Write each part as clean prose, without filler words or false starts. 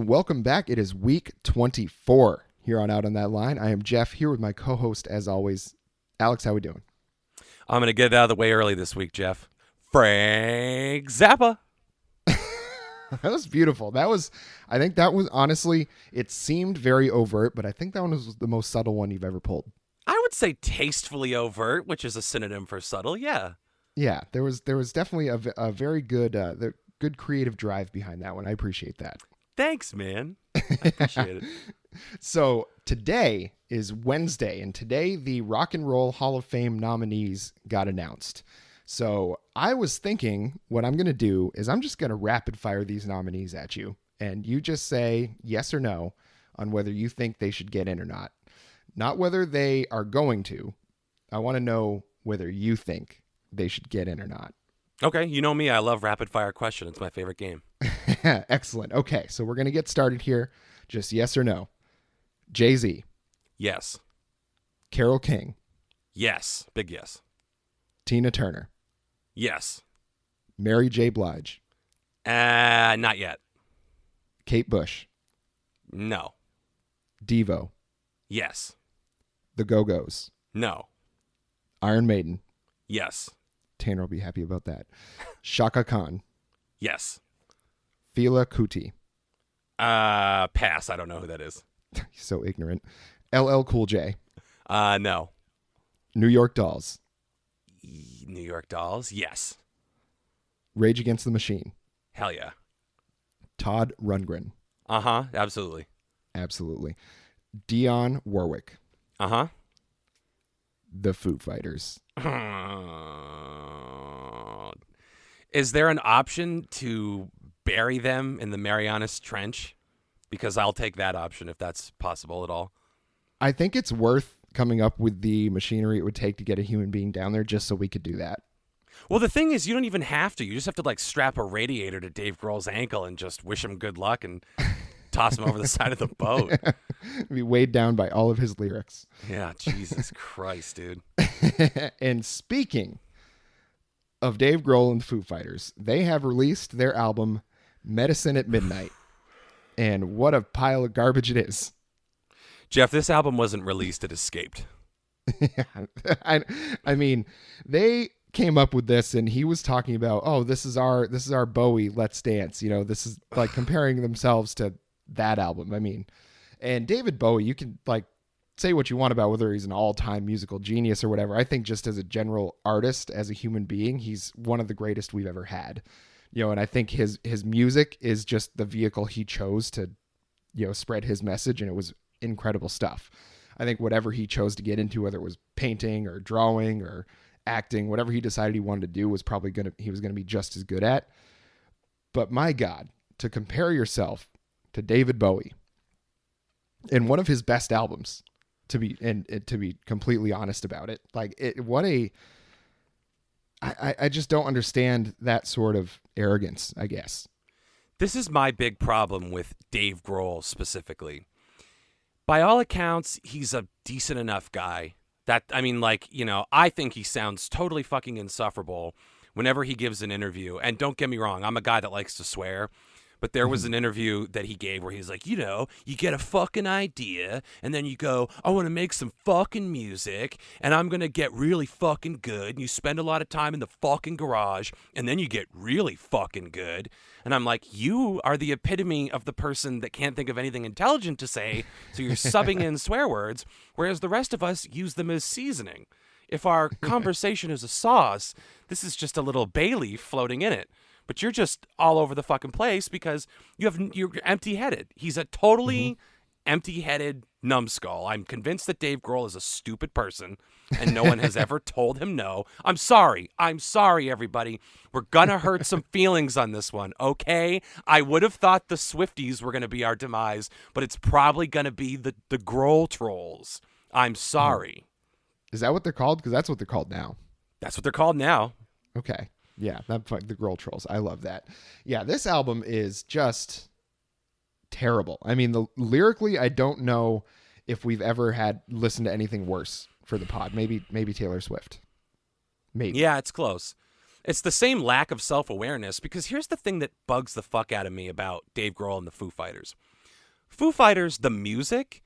and welcome back. It is week 24 here on Out on That Line. I am Jeff here with my co-host, as always, Alex. How we doing? I'm going to get it out of the way early this week, Jeff. Frank Zappa. That was beautiful. I think that was honestly, it seemed very overt, but I think that one was the most subtle one you've ever pulled. I would say tastefully overt, which is a synonym for subtle, yeah. Yeah, there was definitely a very good good creative drive behind that one. I appreciate that. Thanks, man. I appreciate it. So today is Wednesday, and today the Rock and Roll Hall of Fame nominees got announced. So I was thinking what I'm going to do is I'm just going to rapid fire these nominees at you, and you just say yes or no on whether you think they should get in or not. Not whether they are going to. I want to know whether you think they should get in or not. Okay, you know me. I love rapid fire question. It's my favorite game. Excellent. Okay, so we're going to get started here. Just yes or no. Jay-Z. Yes. Carole King. Yes. Big yes. Tina Turner. Yes. Mary J. Blige. Not yet. Kate Bush. No. Devo. Yes. The Go-Go's. No. Iron Maiden. Yes. Tanner will be happy about that. Shaka Khan. Yes. Fela Kuti. Pass. I don't know who that is. He's so ignorant. LL Cool J. No. New York Dolls. New York Dolls. Yes. Rage Against the Machine. Hell yeah. Todd Rundgren. Uh-huh. Absolutely. Absolutely. Dionne Warwick. Uh-huh. The Foo Fighters. Is there an option to bury them in the Marianas Trench? Because I'll take that option if that's possible at all. I think it's worth coming up with the machinery it would take to get a human being down there just so we could do that. Well, the thing is, you don't even have to. You just have to, strap a radiator to Dave Grohl's ankle and just wish him good luck and toss him over the side of the boat. Be weighed down by all of his lyrics. Yeah, Jesus Christ, dude. And speaking of Dave Grohl and the Foo Fighters, they have released their album Medicine at Midnight. And what a pile of garbage it is. Jeff, this album wasn't released. It escaped. I mean, they came up with this and he was talking about, oh, this is our Bowie, Let's Dance. You know, this is like comparing themselves to that album. I mean, and David Bowie, you can say what you want about whether he's an all-time musical genius or whatever. I think just as a general artist, as a human being, he's one of the greatest we've ever had. You know, and I think his music is just the vehicle he chose to, spread his message, and it was incredible stuff. I think whatever he chose to get into, whether it was painting or drawing or acting, whatever he decided he wanted to do was probably he was gonna be just as good at. But my God, to compare yourself to David Bowie in one of his best albums, to be completely honest about it, I just don't understand that sort of arrogance, I guess. This is my big problem with Dave Grohl specifically. By all accounts, he's a decent enough guy. I think he sounds totally fucking insufferable whenever he gives an interview. And don't get me wrong, I'm a guy that likes to swear. But there was an interview that he gave where he's like, you get a fucking idea, and then you go, I want to make some fucking music, and I'm going to get really fucking good. And you spend a lot of time in the fucking garage, and then you get really fucking good. And I'm like, you are the epitome of the person that can't think of anything intelligent to say, so you're subbing in swear words, whereas the rest of us use them as seasoning. If our conversation is a sauce, this is just a little bay leaf floating in it. But you're just all over the fucking place because you're empty-headed. He's a totally empty-headed numbskull. I'm convinced that Dave Grohl is a stupid person, and no one has ever told him no. I'm sorry, everybody. We're gonna hurt some feelings on this one, okay? I would have thought the Swifties were gonna be our demise, but it's probably gonna be the Grohl trolls. I'm sorry. Is that what they're called? Because that's what they're called now. That's what they're called now. Okay. Yeah, the Grohl trolls. I love that. Yeah, this album is just terrible. I mean, lyrically, I don't know if we've ever had listened to anything worse for the pod. Maybe Taylor Swift. Maybe. Yeah, it's close. It's the same lack of self-awareness, because here's the thing that bugs the fuck out of me about Dave Grohl and the Foo Fighters. Foo Fighters, the music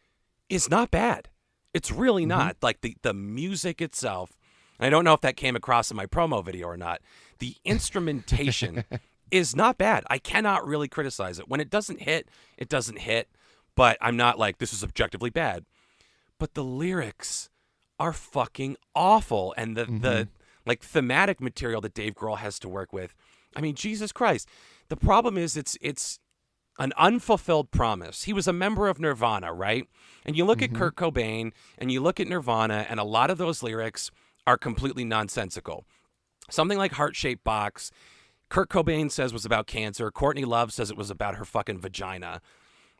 is not bad. It's really Mm-hmm. not. Like the music itself, and I don't know if that came across in my promo video or not. The instrumentation is not bad. I cannot really criticize it. When it doesn't hit, it doesn't hit. But I'm not like, this is objectively bad. But the lyrics are fucking awful. And the like thematic material that Dave Grohl has to work with. I mean, Jesus Christ. The problem is it's an unfulfilled promise. He was a member of Nirvana, right? And you look at Kurt Cobain and you look at Nirvana, and a lot of those lyrics are completely nonsensical. Something like Heart-Shaped Box, Kurt Cobain says was about cancer. Courtney Love says it was about her fucking vagina.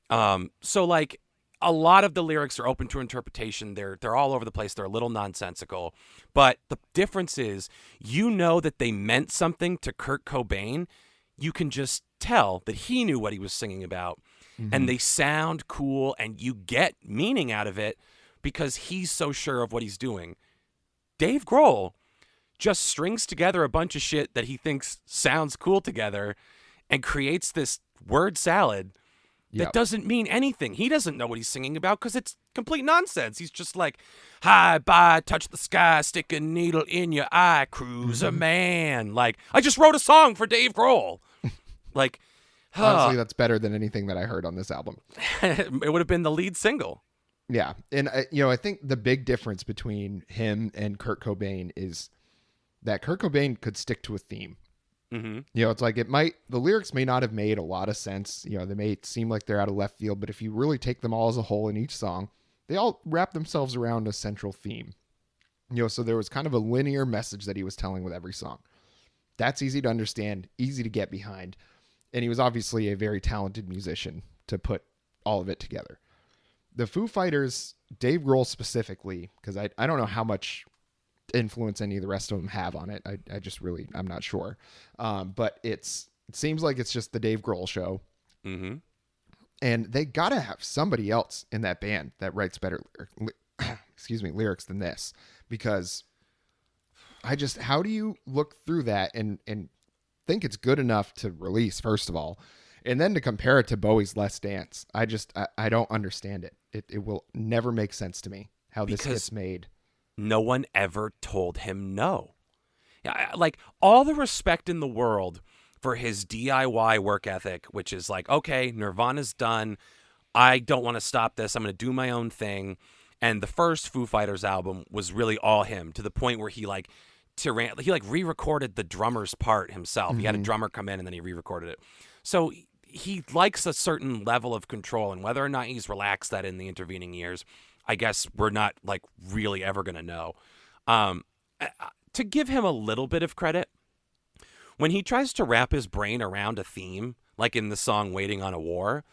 So like a lot of the lyrics are open to interpretation. They're all over the place. They're a little nonsensical. But the difference is, you know that they meant something to Kurt Cobain. You can just tell that he knew what he was singing about. And they sound cool, and you get meaning out of it because he's so sure of what he's doing. Dave Grohl just strings together a bunch of shit that he thinks sounds cool together and creates this word salad that doesn't mean anything. He doesn't know what he's singing about because it's complete nonsense. He's just like, hi, bye, touch the sky, stick a needle in your eye, cruiser man. Like, I just wrote a song for Dave Grohl. Like, honestly, that's better than anything that I heard on this album. It would have been the lead single. Yeah. And, I think the big difference between him and Kurt Cobain is that Kurt Cobain could stick to a theme. It's like the lyrics may not have made a lot of sense. They may seem like they're out of left field, but if you really take them all as a whole in each song, they all wrap themselves around a central theme. So there was kind of a linear message that he was telling with every song. That's easy to understand, easy to get behind. And he was obviously a very talented musician to put all of it together. The Foo Fighters, Dave Grohl specifically, because I don't know how much influence any of the rest of them have on it. I just really, I'm not sure. But it seems like it's just the Dave Grohl show. And they got to have somebody else in that band that writes better lyrics than this. Because how do you look through that and think it's good enough to release, first of all, and then to compare it to Bowie's Let's Dance? I don't understand it. It will never make sense to me how this gets made. No one ever told him no. Yeah, like, all the respect in the world for his DIY work ethic, which is like, okay, Nirvana's done. I don't want to stop this. I'm going to do my own thing. And the first Foo Fighters album was really all him, to the point where he re-recorded the drummer's part himself. He had a drummer come in and then he re-recorded it. So he likes a certain level of control, and whether or not he's relaxed that in the intervening years, I guess we're not like really ever going to know. To give him a little bit of credit, when he tries to wrap his brain around a theme, like in the song Waiting on a War,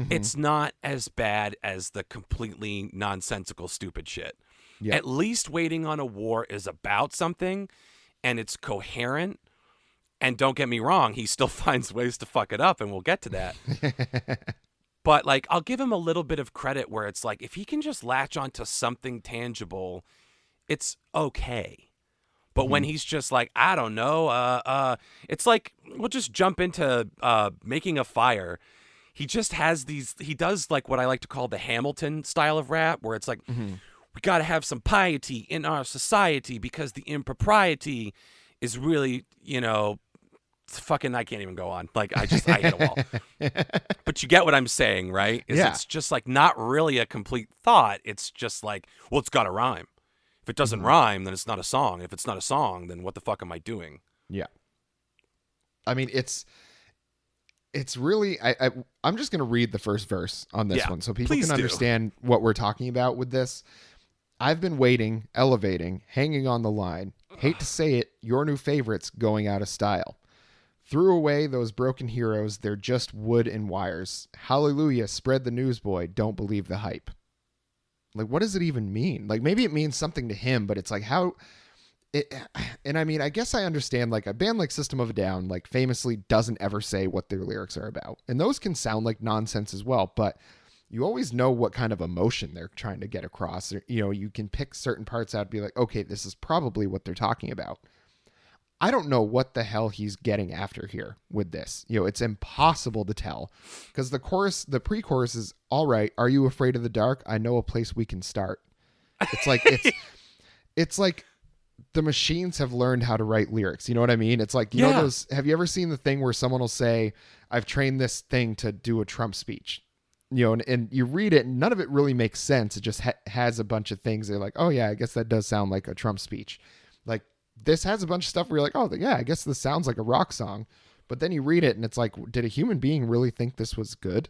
it's not as bad as the completely nonsensical, stupid shit. Yep. At least Waiting on a War is about something, and it's coherent. And don't get me wrong, he still finds ways to fuck it up, and we'll get to that. But, like, I'll give him a little bit of credit where it's like, if he can just latch onto something tangible, it's okay. But when he's just like, I don't know, it's like, we'll just jump into making a fire. He just has he does like what I like to call the Hamilton style of rap, where it's like, we got to have some piety in our society because the impropriety is really, fucking, I can't even go on. Like, I hit a wall. But you get what I'm saying, right? It's just like not really a complete thought. It's just like, well, it's got to rhyme. If it doesn't rhyme, then it's not a song. If it's not a song, then what the fuck am I doing? Yeah. I mean, it's really, I'm just going to read the first verse on this one so people can understand what we're talking about with this. I've been waiting, elevating, hanging on the line. Hate to say it, your new favorites going out of style. Threw away those broken heroes, they're just wood and wires. Hallelujah, spread the news, boy, don't believe the hype. Like, what does it even mean? Like, maybe it means something to him, but it's like, and I mean, I guess I understand, like, a band like System of a Down, like, famously doesn't ever say what their lyrics are about. And those can sound like nonsense as well, but you always know what kind of emotion they're trying to get across. You can pick certain parts out and be like, okay, this is probably what they're talking about. I don't know what the hell he's getting after here with this. It's impossible to tell because the pre-chorus is, all right, are you afraid of the dark? I know a place we can start. It's like, it's like the machines have learned how to write lyrics. You know what I mean? It's like, know those, have you ever seen the thing where someone will say, I've trained this thing to do a Trump speech, and you read it and none of it really makes sense. It just has a bunch of things. They're like, oh yeah, I guess that does sound like a Trump speech. Like this has a bunch of stuff where you're like, oh yeah, I guess this sounds like a rock song. But then you read it and it's like, did a human being really think this was good?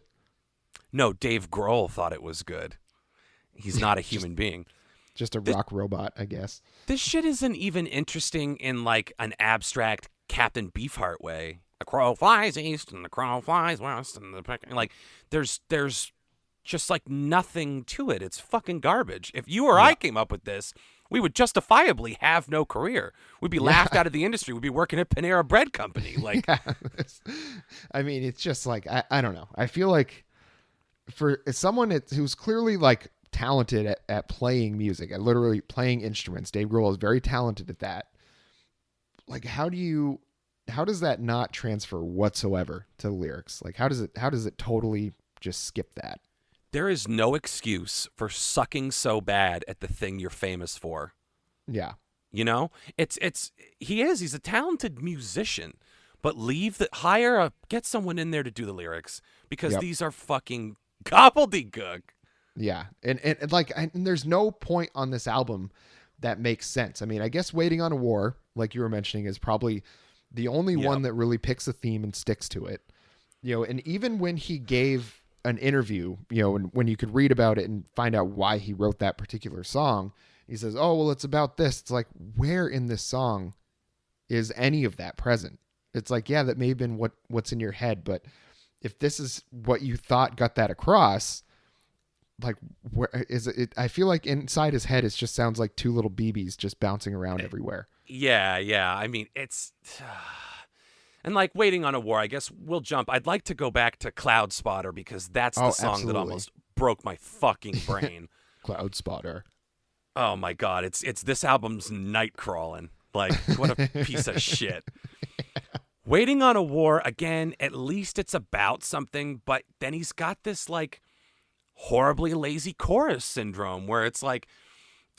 No, Dave Grohl thought it was good. He's not a human being. Just a rock robot, I guess. This shit isn't even interesting in like an abstract Captain Beefheart way. The crow flies east and the crow flies west and like there's just like nothing to it. It's fucking garbage. If you or I came up with this, we would justifiably have no career. We'd be laughed out of the industry. We'd be working at Panera Bread Company. Like, I mean, it's just like I don't know. I feel like for someone who's clearly like talented at playing music, at literally playing instruments. Dave Grohl is very talented at that. Like, how does that not transfer whatsoever to the lyrics? Like, how does it totally just skip that? There is no excuse for sucking so bad at the thing you're famous for. Yeah. He's a talented musician, but get someone in there to do the lyrics because these are fucking gobbledygook. Yeah, and there's no point on this album that makes sense. I mean, I guess Waiting on a War, like you were mentioning, is probably the only one that really picks a theme and sticks to it. And even when he gave an interview, and when you could read about it and find out why he wrote that particular song, he says, oh, well, it's about this. It's like, where in this song is any of that present? It's like, yeah, that may have been what's in your head, but if this is what you thought got that across, like, where is it? I feel like inside his head, it just sounds like two little BBs just bouncing around everywhere. Yeah. I mean, it's and like Waiting on a War. I guess we'll jump. I'd like to go back to Cloud Spotter because that's the song that almost broke my fucking brain. Cloud Spotter. Oh my god, it's this album's night crawling. Like, what a piece of shit. Waiting on a War again. At least it's about something, but then he's got this like horribly lazy chorus syndrome where it's like,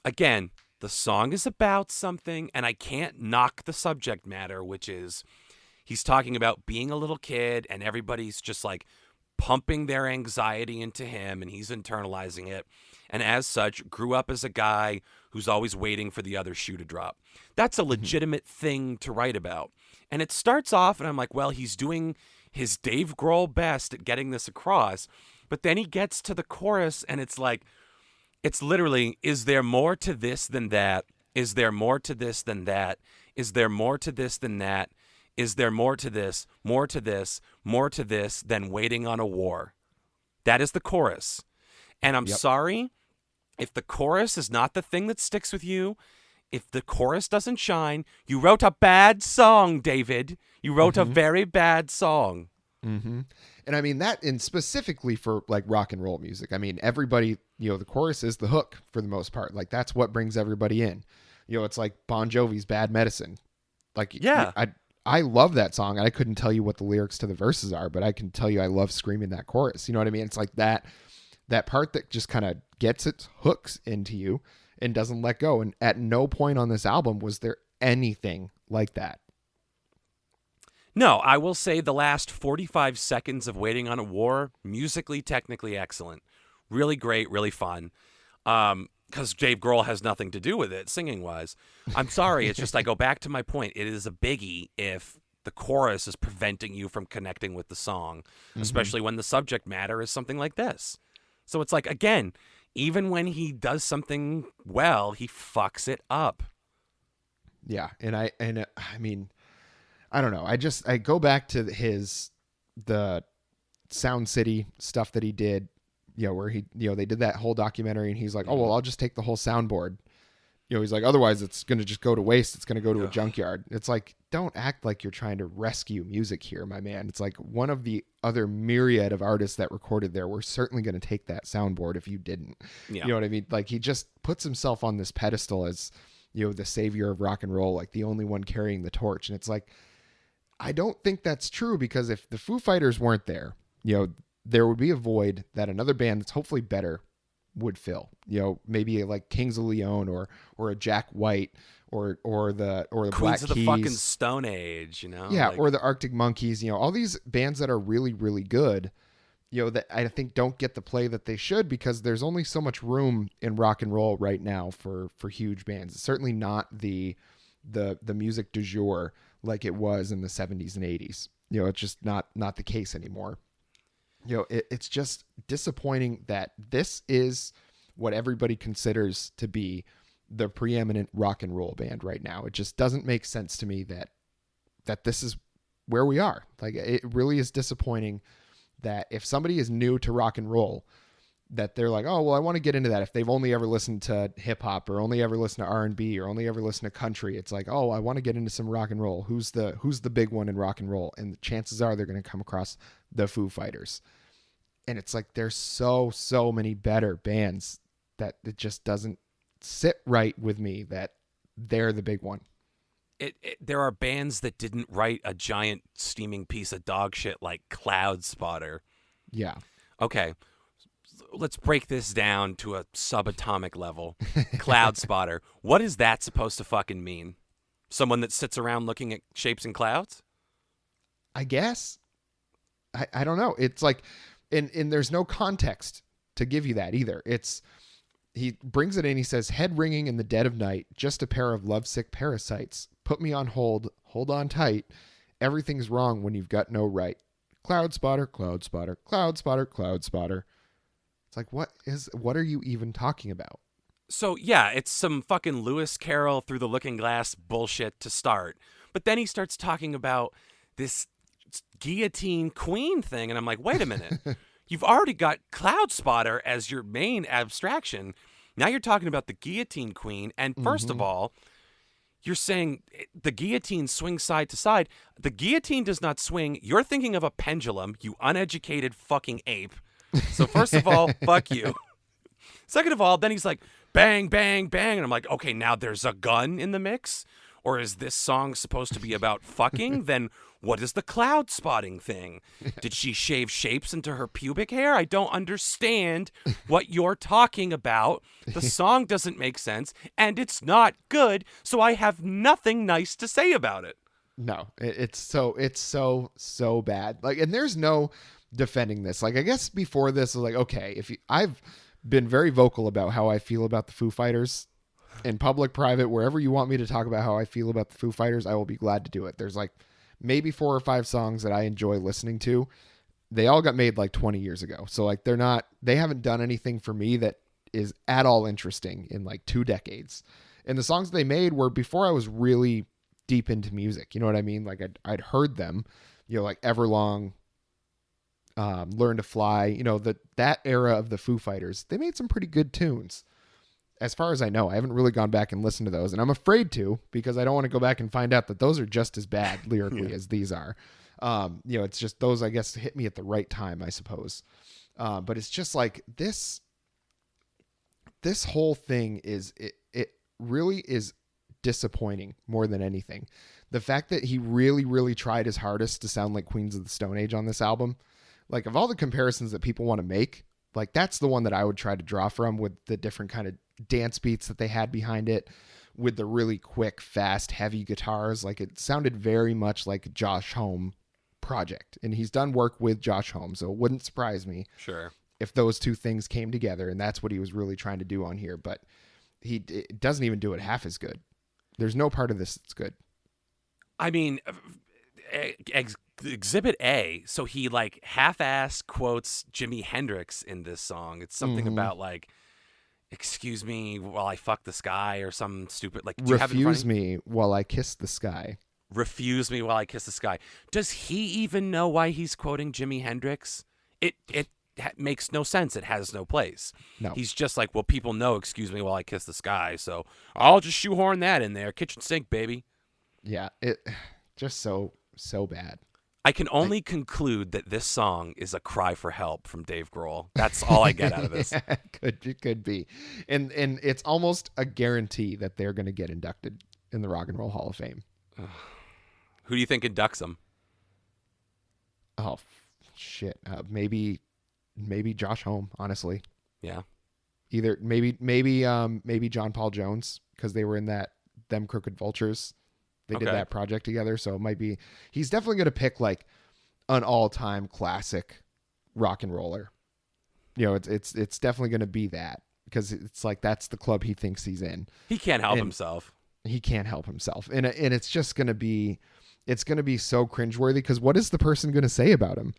again, the song is about something and I can't knock the subject matter, which is he's talking about being a little kid and everybody's just like pumping their anxiety into him and he's internalizing it. And as such, grew up as a guy who's always waiting for the other shoe to drop. That's a legitimate thing to write about. And it starts off and I'm like, well, he's doing his Dave Grohl best at getting this across. But then he gets to the chorus and it's like, it's literally, is there more to this than that? Is there more to this than that? Is there more to this than that? Is there more to this, more to this, more to this than waiting on a war? That is the chorus. And I'm sorry, if the chorus is not the thing that sticks with you, if the chorus doesn't shine, you wrote a bad song, David. You wrote a very bad song. Mm-hmm. And I mean that, and specifically for like rock and roll music. I mean, everybody, the chorus is the hook for the most part. Like that's what brings everybody in. It's like Bon Jovi's Bad Medicine. Like, I love that song. I couldn't tell you what the lyrics to the verses are, but I can tell you I love screaming that chorus. You know what I mean? It's like that part that just kind of gets its hooks into you and doesn't let go. And at no point on this album was there anything like that. No, I will say the last 45 seconds of Waiting on a War, musically, technically excellent. Really great, really fun. Because Dave Grohl has nothing to do with it, singing-wise. I'm sorry, it's just I go back to my point. It is a biggie if the chorus is preventing you from connecting with the song, especially when the subject matter is something like this. So it's like, again, even when he does something well, he fucks it up. Yeah, and I mean, I don't know. I go back to the Sound City stuff that he did, where he, they did that whole documentary and he's like, oh, well, I'll just take the whole soundboard. He's like, otherwise it's going to just go to waste. It's going to go to a junkyard. It's like, don't act like you're trying to rescue music here, my man. It's like one of the other myriad of artists that recorded there were certainly going to take that soundboard if you didn't. Yeah. You know what I mean? Like he just puts himself on this pedestal as the savior of rock and roll, like the only one carrying the torch. And it's like, I don't think that's true, because if the Foo Fighters weren't there, there would be a void that another band that's hopefully better would fill. Maybe like Kings of Leon or a Jack White or the Queens Black of the Keys. fucking Stone Age, Yeah, like, or the Arctic Monkeys, all these bands that are really, really good, that I think don't get the play that they should, because there's only so much room in rock and roll right now for huge bands. It's certainly not the music du jour like it was in the 70s and 80s. It's just not the case anymore. It's just disappointing that this is what everybody considers to be the preeminent rock and roll band right now. It just doesn't make sense to me that this is where we are. Like, it really is disappointing that if somebody is new to rock and roll, that they're like, oh, well, I want to get into that. If they've only ever listened to hip hop or only ever listened to R&B or only ever listened to country, it's like, oh, I want to get into some rock and roll. Who's the big one in rock and roll? And the chances are they're going to come across the Foo Fighters. And it's like, there's so many better bands that it just doesn't sit right with me that they're the big one. There are bands that didn't write a giant steaming piece of dog shit like Cloud Spotter. Yeah. Okay. Let's break this down to a subatomic level. Cloud Spotter. What is that supposed to fucking mean? Someone that sits around looking at shapes in clouds? I guess. I don't know. It's like, and there's no context to give you that either. He brings it in. He says, head ringing in the dead of night, just a pair of lovesick parasites. Put me on hold on tight. Everything's wrong when you've got no right. Cloud Spotter, Cloud Spotter, Cloud Spotter, Cloud Spotter. It's like, what are you even talking about? So, yeah, it's some fucking Lewis Carroll through the looking glass bullshit to start. But then he starts talking about this guillotine queen thing. And I'm like, wait a minute. You've already got Cloud Spotter as your main abstraction. Now you're talking about the guillotine queen. And first of all, you're saying the guillotine swings side to side. The guillotine does not swing. You're thinking of a pendulum, you uneducated fucking ape. So first of all, fuck you. Second of all, then he's like, bang, bang, bang. And I'm like, okay, now there's a gun in the mix? Or is this song supposed to be about fucking? Then what is the cloud spotting thing? Did she shave shapes into her pubic hair? I don't understand what you're talking about. The song doesn't make sense, and it's not good, so I have nothing nice to say about it. No, it's so bad. Like, and there's no defending this. Like, I guess before this, I was like, okay, I've been very vocal about how I feel about the Foo Fighters. In public, private, wherever you want me to talk about how I feel about the Foo Fighters, I will be glad to do it. There's like maybe 4 or 5 songs that I enjoy listening to. They all got made like 20 years ago. So like they haven't done anything for me that is at all interesting in like 2 decades. And the songs they made were before I was really deep into music. You know what I mean? Like I'd heard them, like Everlong, Learn to Fly, that era of the Foo Fighters. They made some pretty good tunes. As far as I know, I haven't really gone back and listened to those, and I'm afraid to, because I don't want to go back and find out that those are just as bad lyrically as these are. It's just those, I guess, hit me at the right time, I suppose. But it's just like this whole thing it really is disappointing more than anything. The fact that he really, really tried his hardest to sound like Queens of the Stone Age on this album, like of all the comparisons that people want to make, like that's the one that I would try to draw from, with the different kind of dance beats that they had behind it, with the really quick, fast, heavy guitars. Like it sounded very much like a Josh Homme project, and he's done work with Josh Homme, so it wouldn't surprise me if those two things came together, and that's what he was really trying to do on here. But it doesn't even do it half as good. There's no part of this that's good. I mean, Exhibit A, so he like half-ass quotes Jimi Hendrix in this song. It's something about like, excuse me while I fuck the sky, or some stupid like, refuse me while I kiss the sky. Refuse me while I kiss the sky. Does he even know why he's quoting Jimi Hendrix? It makes no sense. It has no place. No. He's just like, well, people know excuse me while I kiss the sky, so I'll just shoehorn that in there. Kitchen sink, baby. Yeah, it just so bad. I can only conclude that this song is a cry for help from Dave Grohl. That's all I get out of this. It could be. And it's almost a guarantee that they're going to get inducted in the Rock and Roll Hall of Fame. Who do you think inducts them? Oh, shit. Maybe Josh Homme, honestly. Yeah. Either maybe John Paul Jones, because they were in them Crooked Vultures. They did that project together, so it might be. He's definitely going to pick like an all-time classic rock and roller. You know, it's definitely going to be that, because it's like that's the club he thinks he's in. He can't help himself. He can't help himself, and it's just going to be, it's going to be so cringeworthy, because what is the person going to say about him?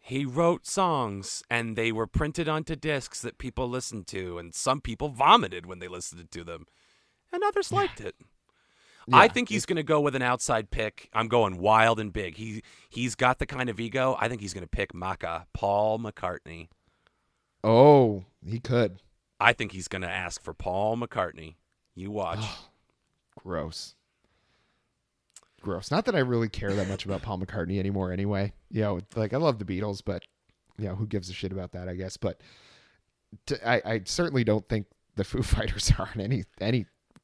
He wrote songs, and they were printed onto discs that people listened to, and some people vomited when they listened to them, and others liked it. Yeah, I think he's going to go with an outside pick. I'm going wild and big. He's got the kind of ego. I think he's going to pick Paul McCartney. Oh, he could. I think he's going to ask for Paul McCartney. You watch. Gross. Not that I really care that much about Paul McCartney anymore anyway. You know, like I love the Beatles, but you know, who gives a shit about that, I guess. But I certainly don't think the Foo Fighters are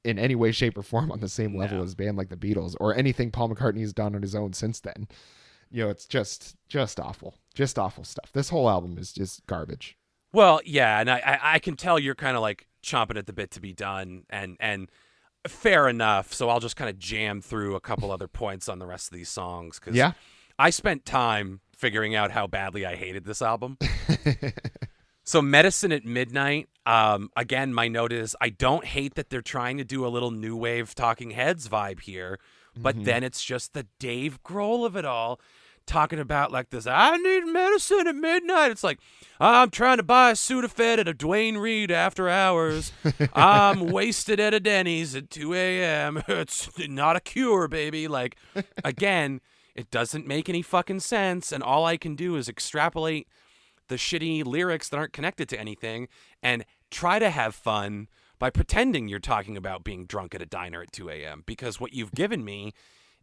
in any way, shape, or form on the same level as a band like the Beatles, or anything Paul McCartney has done on his own since then. You know, it's just awful. Just awful stuff. This whole album is just garbage. Well, yeah, and I can tell you're kind of like chomping at the bit to be done, and fair enough. So I'll just kind of jam through a couple other points on the rest of these songs, because I spent time figuring out how badly I hated this album. So Medicine at Midnight, again, my note is I don't hate that they're trying to do a little new wave Talking Heads vibe here, but then it's just the Dave Grohl of it all, talking about like this, I need medicine at midnight. It's like, I'm trying to buy a Sudafed at a Dwayne Reed after hours. I'm wasted at a Denny's at 2 a.m. It's not a cure, baby. Like, again, it doesn't make any fucking sense, and all I can do is extrapolate the shitty lyrics that aren't connected to anything and try to have fun by pretending you're talking about being drunk at a diner at 2 a.m. because what you've given me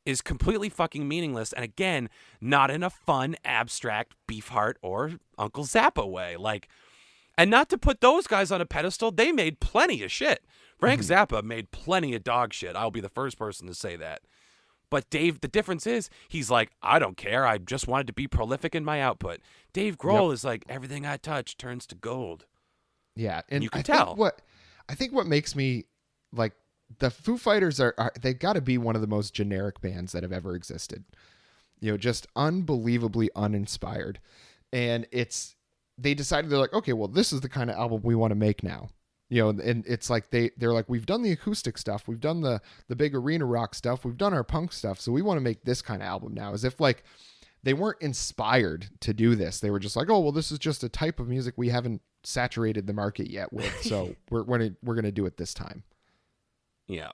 is completely fucking meaningless, and again, not in a fun, abstract Beefheart or Uncle Zappa way. Like, and not to put those guys on a pedestal, they made plenty of shit. Frank Zappa made plenty of dog shit. I'll be the first person to say that. But Dave, the difference is, he's like, I don't care. I just wanted to be prolific in my output. Dave Grohl is like, everything I touch turns to gold. Yeah, and you can tell. I think what makes me like the Foo Fighters are they've got to be one of the most generic bands that have ever existed. You know, just unbelievably uninspired. And they decided, they're like, okay, well, this is the kind of album we want to make now. You know, and it's like they're like, we've done the acoustic stuff, we've done the big arena rock stuff, we've done our punk stuff, so we want to make this kind of album now. As if like they weren't inspired to do this. They were just like, oh, well, this is just a type of music we haven't saturated the market yet with, so we're gonna do it this time. Yeah.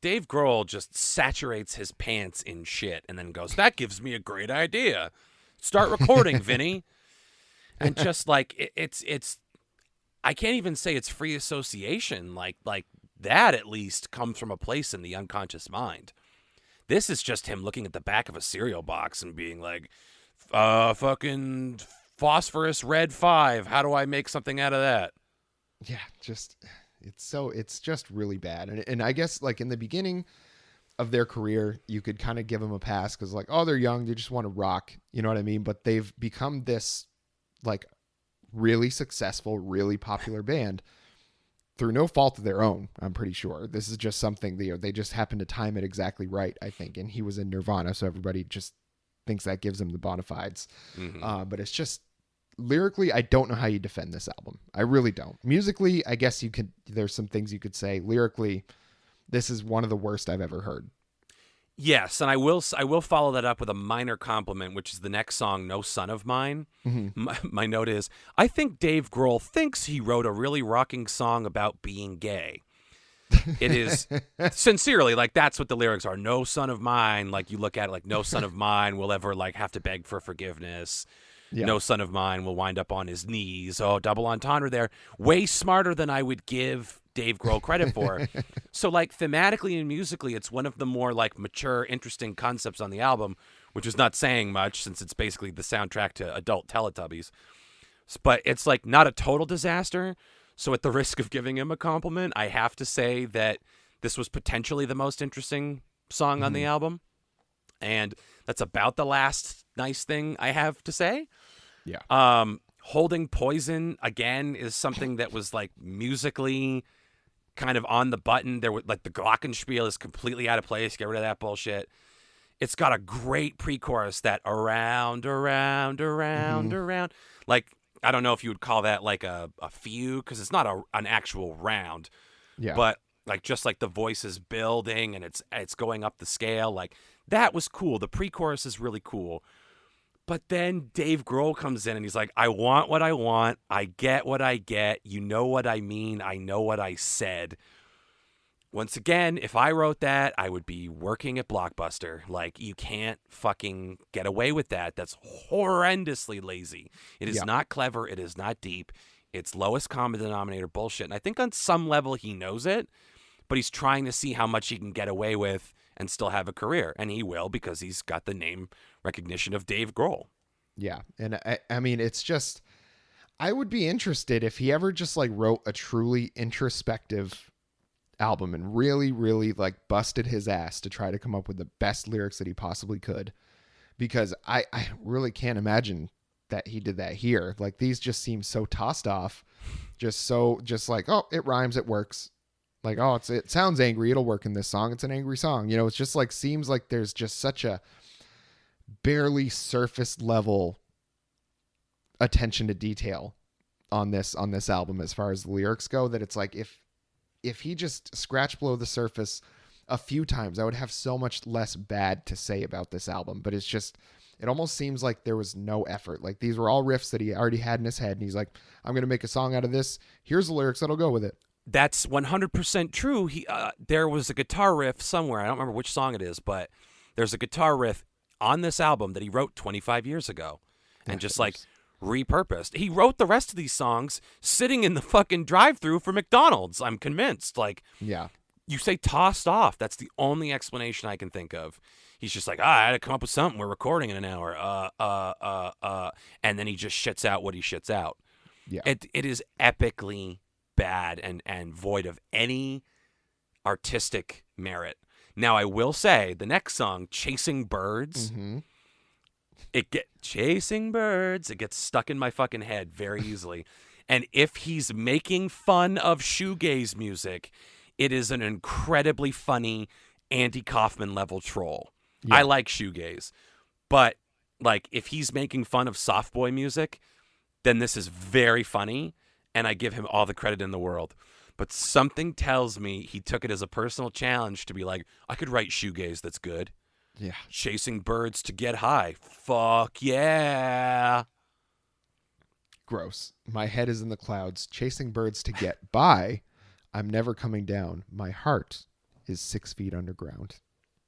Dave Grohl just saturates his pants in shit and then goes, that gives me a great idea. Start recording, Vinny. And just like it's I can't even say it's free association. Like that at least comes from a place in the unconscious mind. This is just him looking at the back of a cereal box and being like, fucking phosphorus red 5. How do I make something out of that? Yeah, it's just really bad. And I guess like in the beginning of their career, you could kind of give them a pass because like, oh, they're young, they just want to rock. You know what I mean? But they've become this like really successful, really popular band through no fault of their own. I'm pretty sure this is just something they just happened to time it exactly right, I think. And he was in Nirvana, so everybody just thinks that gives him the bona fides. But it's just lyrically, I don't know how you defend this album. I really don't. Musically, I guess you could. There's some things you could say. Lyrically, this is one of the worst I've ever heard. Yes, and I will follow that up with a minor compliment, which is the next song, No Son of Mine. My note is, I think Dave Grohl thinks he wrote a really rocking song about being gay. It is sincerely, like, that's what the lyrics are. No son of mine. Like, you look at it like, no son of mine will ever like have to beg for forgiveness. Yeah. No son of mine will wind up on his knees. Oh, double entendre there. Way smarter than I would give Dave Grohl credit for. So like thematically and musically, it's one of the more like mature, interesting concepts on the album, which is not saying much since it's basically the soundtrack to adult Teletubbies. But it's like not a total disaster. So at the risk of giving him a compliment, I have to say that this was potentially the most interesting song on the album. And that's about the last nice thing I have to say. Yeah. Holding Poison, again, is something that was like musically kind of on the button. There was like the glockenspiel is completely out of place. Get rid of that bullshit. It's got a great pre-chorus that around. Like, I don't know if you would call that like a fugue, because it's not an actual round. Yeah. But like just like the voice is building and it's going up the scale. Like that was cool. The pre-chorus is really cool. But then Dave Grohl comes in and he's like, I want what I want. I get what I get. You know what I mean. I know what I said. Once again, if I wrote that, I would be working at Blockbuster. Like, you can't fucking get away with that. That's horrendously lazy. It is not clever. It is not deep. It's lowest common denominator bullshit. And I think on some level he knows it, but he's trying to see how much he can get away with and still have a career. And he will, because he's got the name recognition of Dave Grohl. Yeah. And I mean, it's just, I would be interested if he ever just like wrote a truly introspective album and really, really like busted his ass to try to come up with the best lyrics that he possibly could. Because I really can't imagine that he did that here. Like, these just seem so tossed off, just like, oh, it rhymes, it works. Like, oh, it sounds angry, it'll work in this song. It's an angry song. You know, it's just like, seems like there's just such a barely surface level attention to detail on this album as far as the lyrics go, that it's like, if he just scratched below the surface a few times, I would have so much less bad to say about this album. But it's just, it almost seems like there was no effort. Like, these were all riffs that he already had in his head, and he's like, I'm going to make a song out of this. Here's the lyrics that'll go with it. That's 100% true. There was a guitar riff somewhere. I don't remember which song it is, but there's a guitar riff on this album that he wrote 25 years ago and just like repurposed. He wrote the rest of these songs sitting in the fucking drive-thru for McDonald's. I'm convinced. Like, yeah, you say tossed off. That's the only explanation I can think of. He's just like, I had to come up with something. We're recording in an hour. And then he just shits out what he shits out. Yeah. It is epically bad and void of any artistic merit. Now, I will say the next song, Chasing Birds, Chasing Birds, it gets stuck in my fucking head very easily. And if he's making fun of shoegaze music, it is an incredibly funny Andy Kaufman level troll. Yeah. I like shoegaze, but like, if he's making fun of soft boy music, then this is very funny, and I give him all the credit in the world. But something tells me he took it as a personal challenge to be like, I could write shoegaze that's good. Yeah. Chasing birds to get high. Fuck yeah. Gross. My head is in the clouds, chasing birds to get by. I'm never coming down. My heart is 6 feet underground.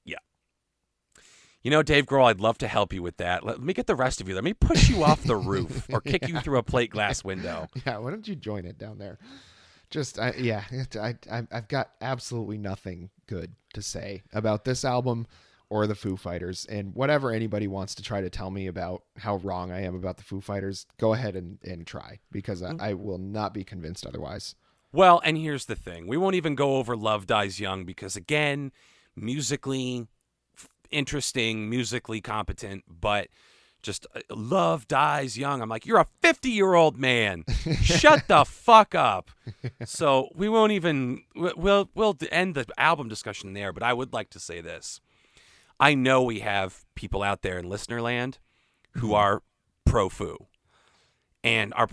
Yeah. You know, Dave Grohl, I'd love to help you with that. Let me get the rest of you. Let me push you off the roof or kick you through a plate glass window. Yeah, why don't you join it down there? Just, I've got absolutely nothing good to say about this album or the Foo Fighters. And whatever anybody wants to try to tell me about how wrong I am about the Foo Fighters, go ahead and try, because I will not be convinced otherwise. Well, and here's the thing. We won't even go over Love Dies Young because, again, musically interesting, musically competent, but just Love Dies Young. I'm like, you're a 50-year-old man. Shut the fuck up. So we won't even, we'll end the album discussion there, but I would like to say this. I know we have people out there in listener land who are pro-Foo and are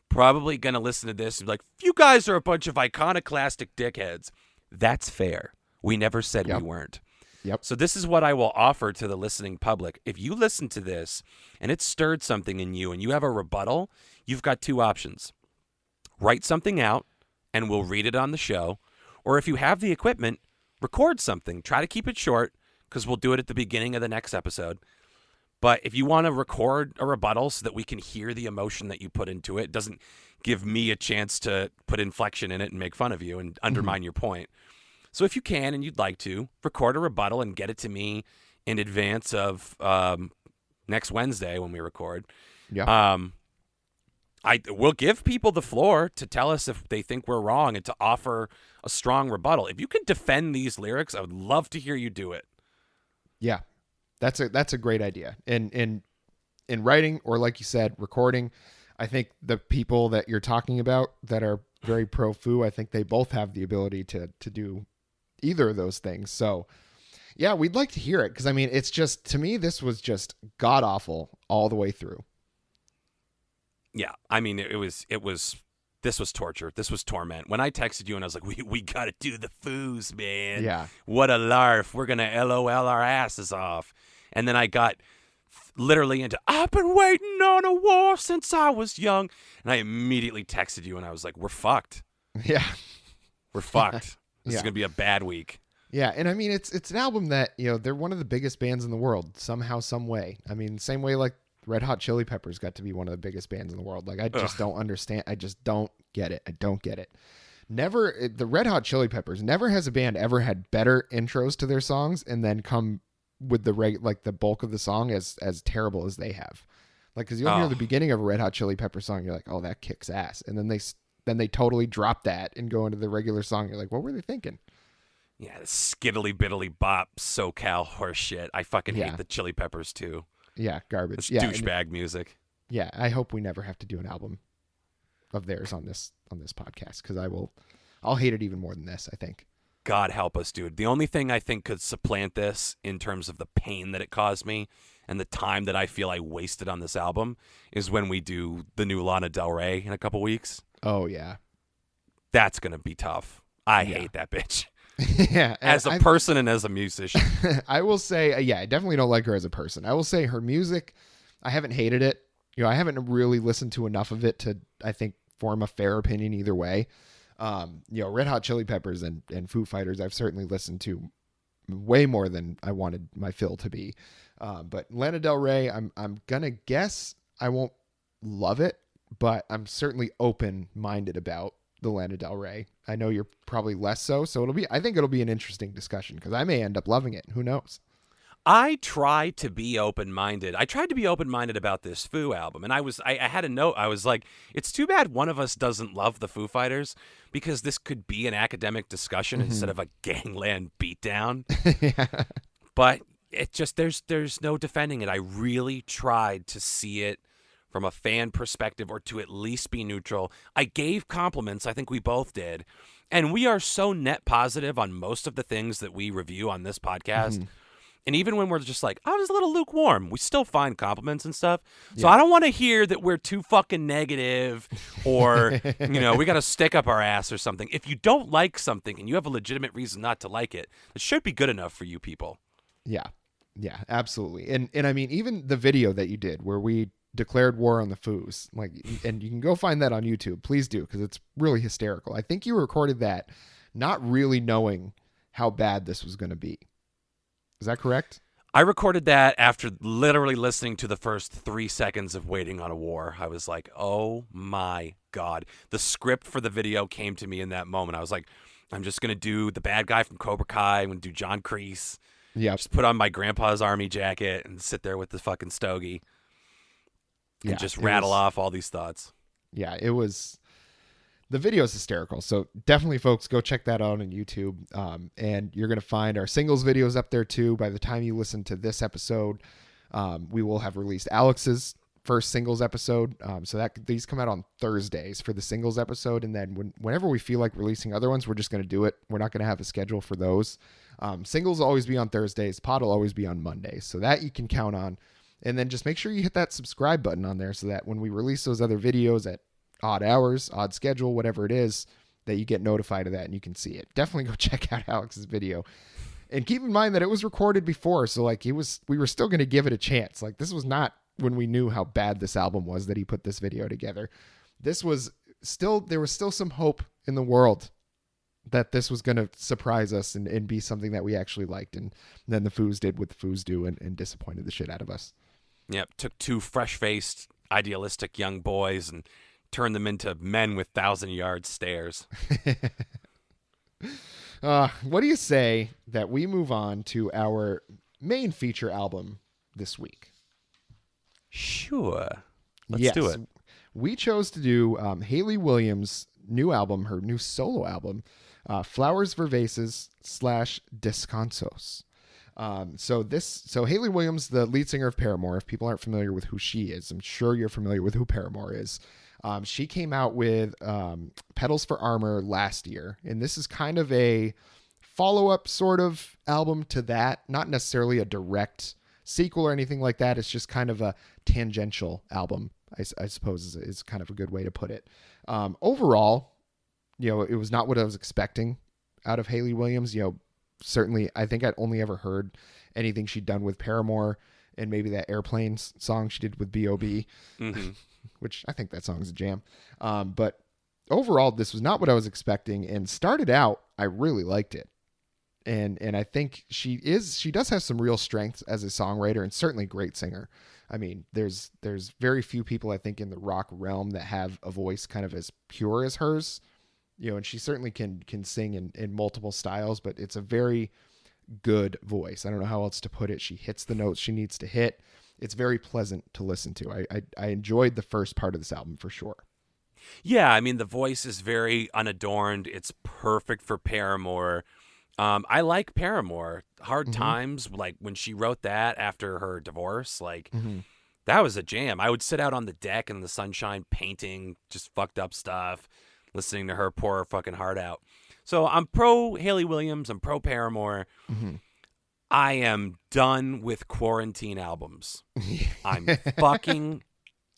probably going to listen to this and be like, you guys are a bunch of iconoclastic dickheads. That's fair. We never said we weren't. Yep. So this is what I will offer to the listening public. If you listen to this and it stirred something in you and you have a rebuttal, you've got two options. Write something out and we'll read it on the show. Or if you have the equipment, record something. Try to keep it short because we'll do it at the beginning of the next episode. But if you want to record a rebuttal so that we can hear the emotion that you put into it, it doesn't give me a chance to put inflection in it and make fun of you and undermine your point. So if you can and you'd like to, record a rebuttal and get it to me in advance of next Wednesday when we record. Yeah. I will give people the floor to tell us if they think we're wrong and to offer a strong rebuttal. If you can defend these lyrics, I would love to hear you do it. Yeah. That's a great idea. In writing, or like you said, recording, I think the people that you're talking about that are very pro Foo, I think they both have the ability to do either of those things. So yeah, we'd like to hear it. Cause I mean, it's just, to me, this was just god awful all the way through. Yeah. I mean, this was torture. This was torment. When I texted you and I was like, we got to do the Foos, man. Yeah. What a larf. We're going to LOL our asses off. And then I got literally into, I've been waiting on a war since I was young. And I immediately texted you and I was like, we're fucked. Yeah. We're fucked. This Yeah. is going to be a bad week. Yeah. And I mean, it's an album that, you know, they're one of the biggest bands in the world somehow, some way. I mean, same way like Red Hot Chili Peppers got to be one of the biggest bands in the world. Like, I just don't understand. I just don't get it. I don't get it. The Red Hot Chili Peppers, never has a band ever had better intros to their songs and then come with the bulk of the song as terrible as they have. Like, cause you'll hear the beginning of a Red Hot Chili Pepper song. You're like, oh, that kicks ass. And then they totally drop that and go into the regular song. You're like, what were they thinking? Yeah. Skiddly biddly bop SoCal horse shit. I fucking hate the Chili Peppers too. Yeah. Garbage. It's douchebag music. Yeah. I hope we never have to do an album of theirs on this podcast. Cause I'll hate it even more than this, I think. God help us, dude. The only thing I think could supplant this in terms of the pain that it caused me and the time that I feel I wasted on this album is when we do the new Lana Del Rey in a couple weeks. Oh, yeah. That's going to be tough. I hate that bitch. Yeah. As a person and as a musician. I will say, I definitely don't like her as a person. I will say her music, I haven't hated it. You know, I haven't really listened to enough of it to, I think, form a fair opinion either way. You know, Red Hot Chili Peppers and Foo Fighters, I've certainly listened to way more than I wanted my fill to be. But Lana Del Rey, I'm gonna guess I won't love it, but I'm certainly open-minded about the Lana Del Rey. I know you're probably less so I think it'll be an interesting discussion because I may end up loving it. Who knows? I try to be open-minded. I tried to be open-minded about this Foo album, and I had a note. I was like, it's too bad one of us doesn't love the Foo Fighters because this could be an academic discussion instead of a gangland beatdown. Yeah. But it just there's no defending it. I really tried to see it from a fan perspective or to at least be neutral. I gave compliments. I think we both did. And we are so net positive on most of the things that we review on this podcast. And even when we're just like, I was a little lukewarm, we still find compliments and stuff. So I don't want to hear that we're too fucking negative or, you know, we got to stick up our ass or something. If you don't like something and you have a legitimate reason not to like it, it should be good enough for you people. Yeah. Yeah, absolutely. And I mean, even the video that you did where we declared war on the Foos, like, and you can go find that on YouTube. Please do, because it's really hysterical. I think you recorded that not really knowing how bad this was going to be. Is that correct? I recorded that after literally listening to the first 3 seconds of Waiting on a War. I was like, oh my God. The script for the video came to me in that moment. I was like, I'm just going to do the bad guy from Cobra Kai. I'm going to do John Kreese. Yeah. Just put on my grandpa's army jacket and sit there with the fucking stogie. And just rattle off all these thoughts. Yeah, the video is hysterical. So definitely, folks, go check that out on YouTube. And you're going to find our singles videos up there too. By the time you listen to this episode, we will have released Alex's first singles episode. So these come out on Thursdays for the singles episode. And then whenever we feel like releasing other ones, we're just going to do it. We're not going to have a schedule for those. Singles will always be on Thursdays. Pod will always be on Mondays. So that you can count on. And then just make sure you hit that subscribe button on there so that when we release those other videos at odd hours, odd schedule, whatever it is, that you get notified of that and you can see it. Definitely go check out Alex's video. And keep in mind that it was recorded before. So like we were still going to give it a chance. Like this was not when we knew how bad this album was that he put this video together. There was still some hope in the world that this was going to surprise us and be something that we actually liked. And then the Foos did what the Foos do and disappointed the shit out of us. Yep, took two fresh-faced, idealistic young boys and turned them into men with 1,000-yard stares. What do you say that we move on to our main feature album this week? Sure. Let's do it. We chose to do Hayley Williams' new album, her new solo album, Flowers for Vases / Descansos. So Hayley Williams, the lead singer of Paramore, if people aren't familiar with who she is, I'm sure you're familiar with who Paramore is. She came out with Petals for Armor last year, and this is kind of a follow-up sort of album to that. Not necessarily a direct sequel or anything like that. It's just kind of a tangential album, I suppose is kind of a good way to put it. Overall, it was not what I was expecting out of Hayley Williams. Certainly, I think I'd only ever heard anything she'd done with Paramore and maybe that Airplane song she did with B.O.B., which I think that song's a jam. But overall, this was not what I was expecting, and started out, I really liked it. And I think she does have some real strengths as a songwriter and certainly a great singer. I mean, there's very few people, I think, in the rock realm that have a voice kind of as pure as hers. And she certainly can sing in multiple styles, but it's a very good voice. I don't know how else to put it. She hits the notes she needs to hit. It's very pleasant to listen to. I enjoyed the first part of this album for sure. Yeah, I mean, the voice is very unadorned. It's perfect for Paramore. I like Paramore. Hard Times, like when she wrote that after her divorce, that was a jam. I would sit out on the deck in the sunshine painting just fucked up stuff, listening to her pour her fucking heart out. So I'm pro Hayley Williams. I'm pro Paramore. I am done with quarantine albums. I'm fucking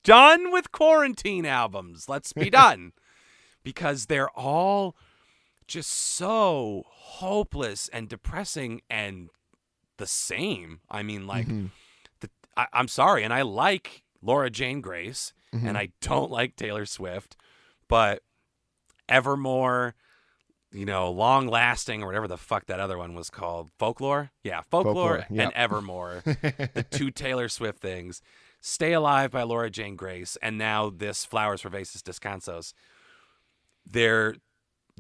done with quarantine albums. Let's be done. Because they're all just so hopeless and depressing and the same. I mean, I'm sorry. And I like Laura Jane Grace and I don't like Taylor Swift, but Evermore, Long Lasting, or whatever the fuck that other one was called. Folklore? Yeah, Folklore yep. and Evermore. The two Taylor Swift things. Stay Alive by Laura Jane Grace, and now this Flowers for Vases Descansos. They're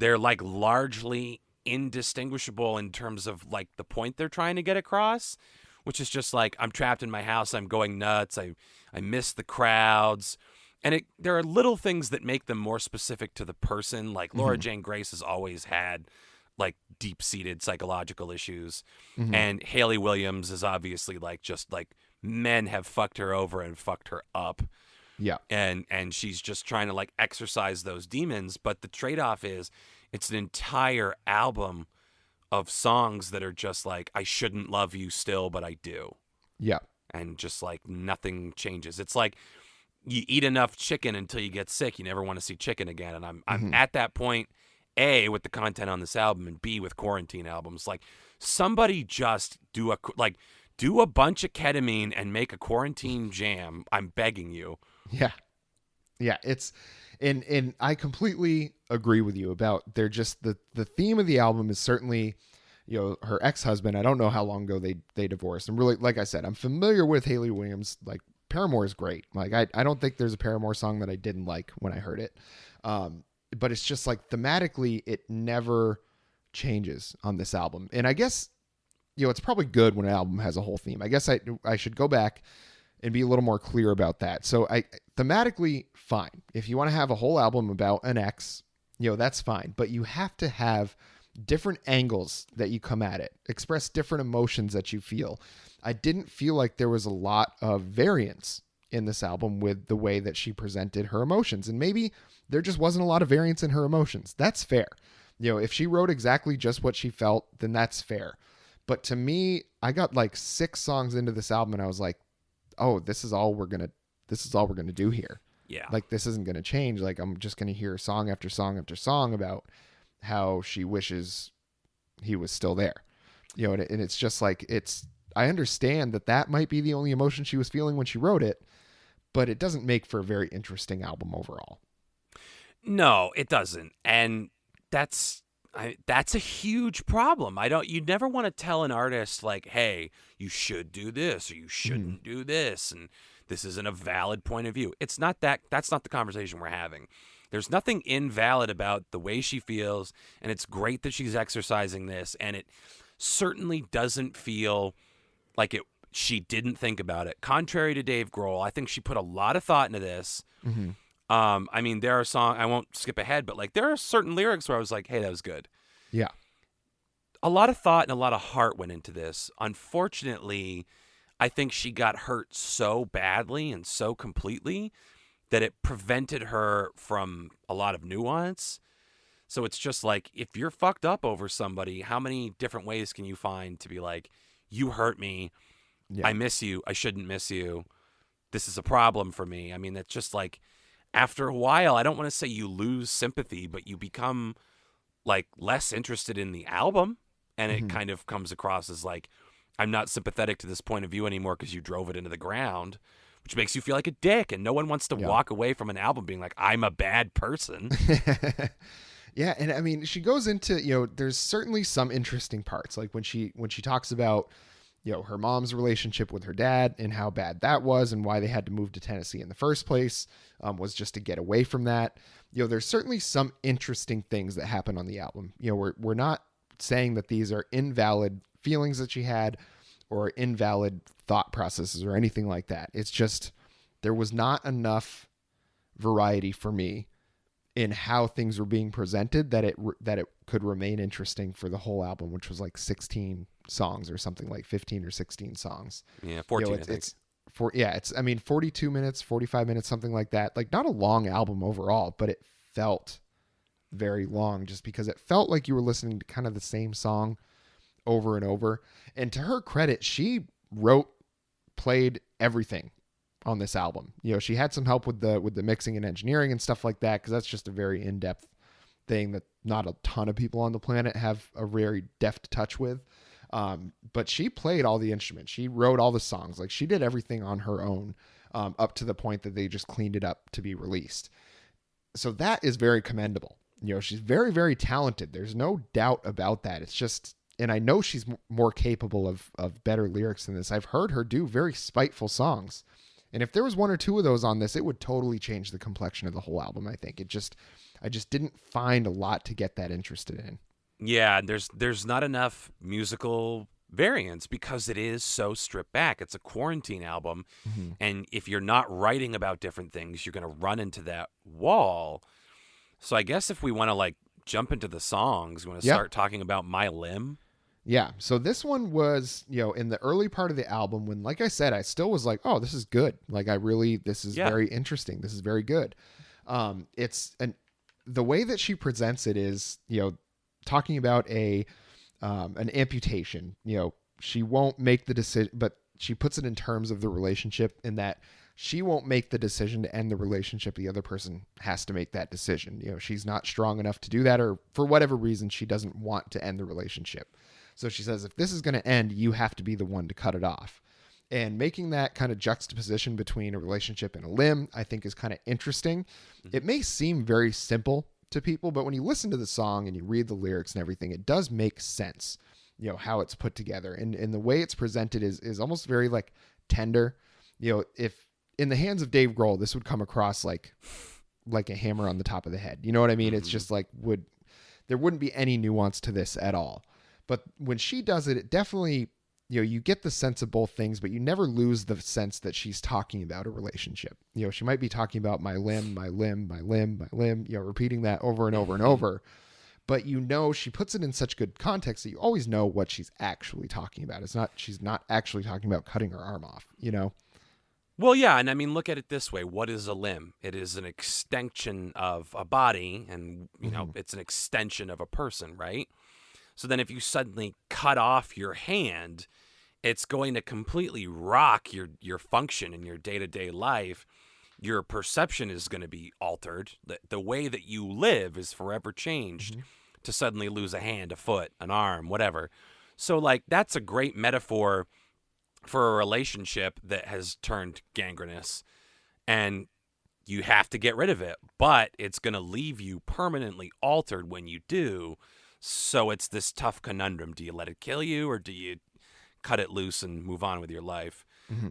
like largely indistinguishable in terms of like the point they're trying to get across, which is just like, I'm trapped in my house, I'm going nuts, I miss the crowds. And there are little things that make them more specific to the person. Like Laura Jane Grace has always had like deep-seated psychological issues. And Hayley Williams is obviously like just like men have fucked her over and fucked her up. Yeah. And she's just trying to like exorcise those demons. But the trade-off is it's an entire album of songs that are just like, I shouldn't love you still, but I do. Yeah. And just like nothing changes. It's like, you eat enough chicken until you get sick. You never want to see chicken again. And I'm at that point, A, with the content on this album, and B, with quarantine albums. Like, somebody just do a bunch of ketamine and make a quarantine jam. I'm begging you. Yeah. Yeah. It's, and I completely agree with you about they're just the theme of the album is certainly, her ex-husband. I don't know how long ago they divorced. I'm really, like I said, I'm familiar with Hayley Williams. Like, Paramore is great. Like, I don't think there's a Paramore song that I didn't like when I heard it. But it's just like thematically, it never changes on this album. And I guess, it's probably good when an album has a whole theme. I guess I should go back and be a little more clear about that. So thematically, fine. If you want to have a whole album about an ex, that's fine. But you have to have different angles that you come at it, express different emotions that you feel. I didn't feel like there was a lot of variance in this album with the way that she presented her emotions. And maybe there just wasn't a lot of variance in her emotions. That's fair. If she wrote exactly just what she felt, then that's fair. But to me, I got like 6 songs into this album and I was like, oh, this is all we're going to do here. Yeah. Like, this isn't going to change. Like, I'm just going to hear song after song after song about how she wishes he was still there. And it's just like, I understand that might be the only emotion she was feeling when she wrote it, but it doesn't make for a very interesting album overall. No, it doesn't. And that's That's a huge problem. You never want to tell an artist like, hey, you should do this or you shouldn't do this, and this isn't a valid point of view. It's not that. That's not the conversation we're having. There's nothing invalid about the way she feels, and it's great that she's exercising this, and it certainly doesn't feel like she didn't think about it. Contrary to Dave Grohl, I think she put a lot of thought into this. Mm-hmm. I mean, there are songs, I won't skip ahead, but like there are certain lyrics where I was like, hey, that was good. Yeah. A lot of thought and a lot of heart went into this. Unfortunately, I think she got hurt so badly and so completely that it prevented her from a lot of nuance. So it's just like, if you're fucked up over somebody, how many different ways can you find to be like, you hurt me, I miss you, I shouldn't miss you, this is a problem for me. I mean, it's just like, after a while, I don't want to say you lose sympathy, but you become like less interested in the album, and it kind of comes across as like, I'm not sympathetic to this point of view anymore because you drove it into the ground, which makes you feel like a dick, and no one wants to walk away from an album being like, I'm a bad person. Yeah, and I mean, she goes into, there's certainly some interesting parts, like when she talks about, her mom's relationship with her dad and how bad that was and why they had to move to Tennessee in the first place, was just to get away from that. There's certainly some interesting things that happen on the album. We're not saying that these are invalid feelings that she had or invalid thought processes or anything like that. It's just, there was not enough variety for me in how things were being presented that it could remain interesting for the whole album, which was like 16 songs or something, like 15 or 16 songs. Yeah, 14. It's 42 minutes, 45 minutes, something like that. Like, not a long album overall, but it felt very long just because it felt like you were listening to kind of the same song over and over. And to her credit, she played everything on this album. She had some help with the mixing and engineering and stuff like that, because that's just a very in-depth thing that not a ton of people on the planet have a very deft touch with. But she played all the instruments. She wrote all the songs. Like, she did everything on her own, up to the point that they just cleaned it up to be released. So that is very commendable. She's very, very talented. There's no doubt about that. It's just, and I know she's more capable of better lyrics than this. I've heard her do very spiteful songs. And if there was one or two of those on this, it would totally change the complexion of the whole album, I think. I just didn't find a lot to get that interested in. Yeah, there's not enough musical variance because it is so stripped back. It's a quarantine album, and if you're not writing about different things, you're going to run into that wall. So I guess if we want to like jump into the songs, we want to start talking about My Limb. Yeah, so this one was, in the early part of the album when, like I said, I still was like, oh, this is good. Like, this is very interesting. This is very good. The way that she presents it is, talking about an amputation. She won't make the decision, but she puts it in terms of the relationship, in that she won't make the decision to end the relationship. The other person has to make that decision. She's not strong enough to do that, or for whatever reason, she doesn't want to end the relationship. So she says, if this is going to end, you have to be the one to cut it off. And making that kind of juxtaposition between a relationship and a limb, I think, is kind of interesting. It may seem very simple to people, but when you listen to the song and you read the lyrics and everything, it does make sense, how it's put together. And the way it's presented is almost very like tender. If in the hands of Dave Grohl, this would come across like a hammer on the top of the head. You know what I mean? It's just like, there wouldn't be any nuance to this at all. But when she does it, it definitely, you get the sense of both things, but you never lose the sense that she's talking about a relationship. She might be talking about my limb, my limb, my limb, my limb, repeating that over and over and over. But she puts it in such good context that you always know what she's actually talking about. She's not actually talking about cutting her arm off, Well, yeah, and I mean, look at it this way. What is a limb? It is an extension of a body, and, it's an extension of a person, right? So then if you suddenly cut off your hand, it's going to completely rock your function in your day-to-day life. Your perception is going to be altered. The way that you live is forever changed to suddenly lose a hand, a foot, an arm, whatever. So, like, that's a great metaphor for a relationship that has turned gangrenous, and you have to get rid of it, but it's going to leave you permanently altered when you do. So it's this tough conundrum. Do you let it kill you, or do you cut it loose and move on with your life?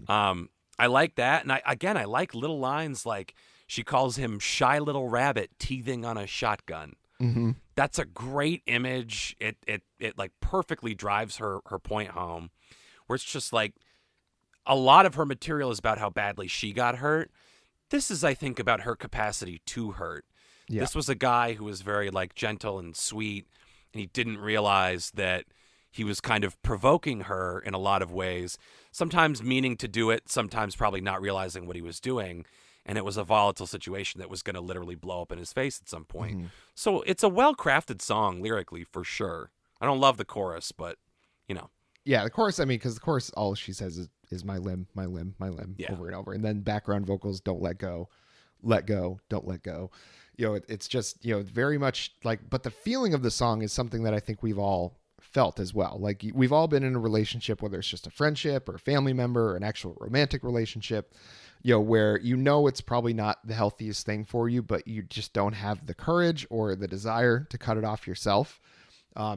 I like that. And I like little lines like she calls him shy little rabbit teething on a shotgun. That's a great image. It like perfectly drives her point home, where it's just like a lot of her material is about how badly she got hurt. This is, I think, about her capacity to hurt. Yeah. This was a guy who was very like gentle and sweet, and he didn't realize that he was kind of provoking her in a lot of ways, sometimes meaning to do it, sometimes probably not realizing what he was doing. And it was a volatile situation that was going to literally blow up in his face at some point. So it's a well-crafted song lyrically, for sure. I don't love the chorus, but, you know. Yeah, the chorus, I mean, because the chorus, all she says is my limb, my limb, my limb, over and over. And then background vocals, don't let go, don't let go. You know, it's just, you know, very much like, but the feeling of the song is something that I think we've all felt as well. Like, we've all been in a relationship, whether it's just a friendship or a family member or an actual romantic relationship, you know, where you know it's probably not the healthiest thing for you, but you just don't have the courage or the desire to cut it off yourself.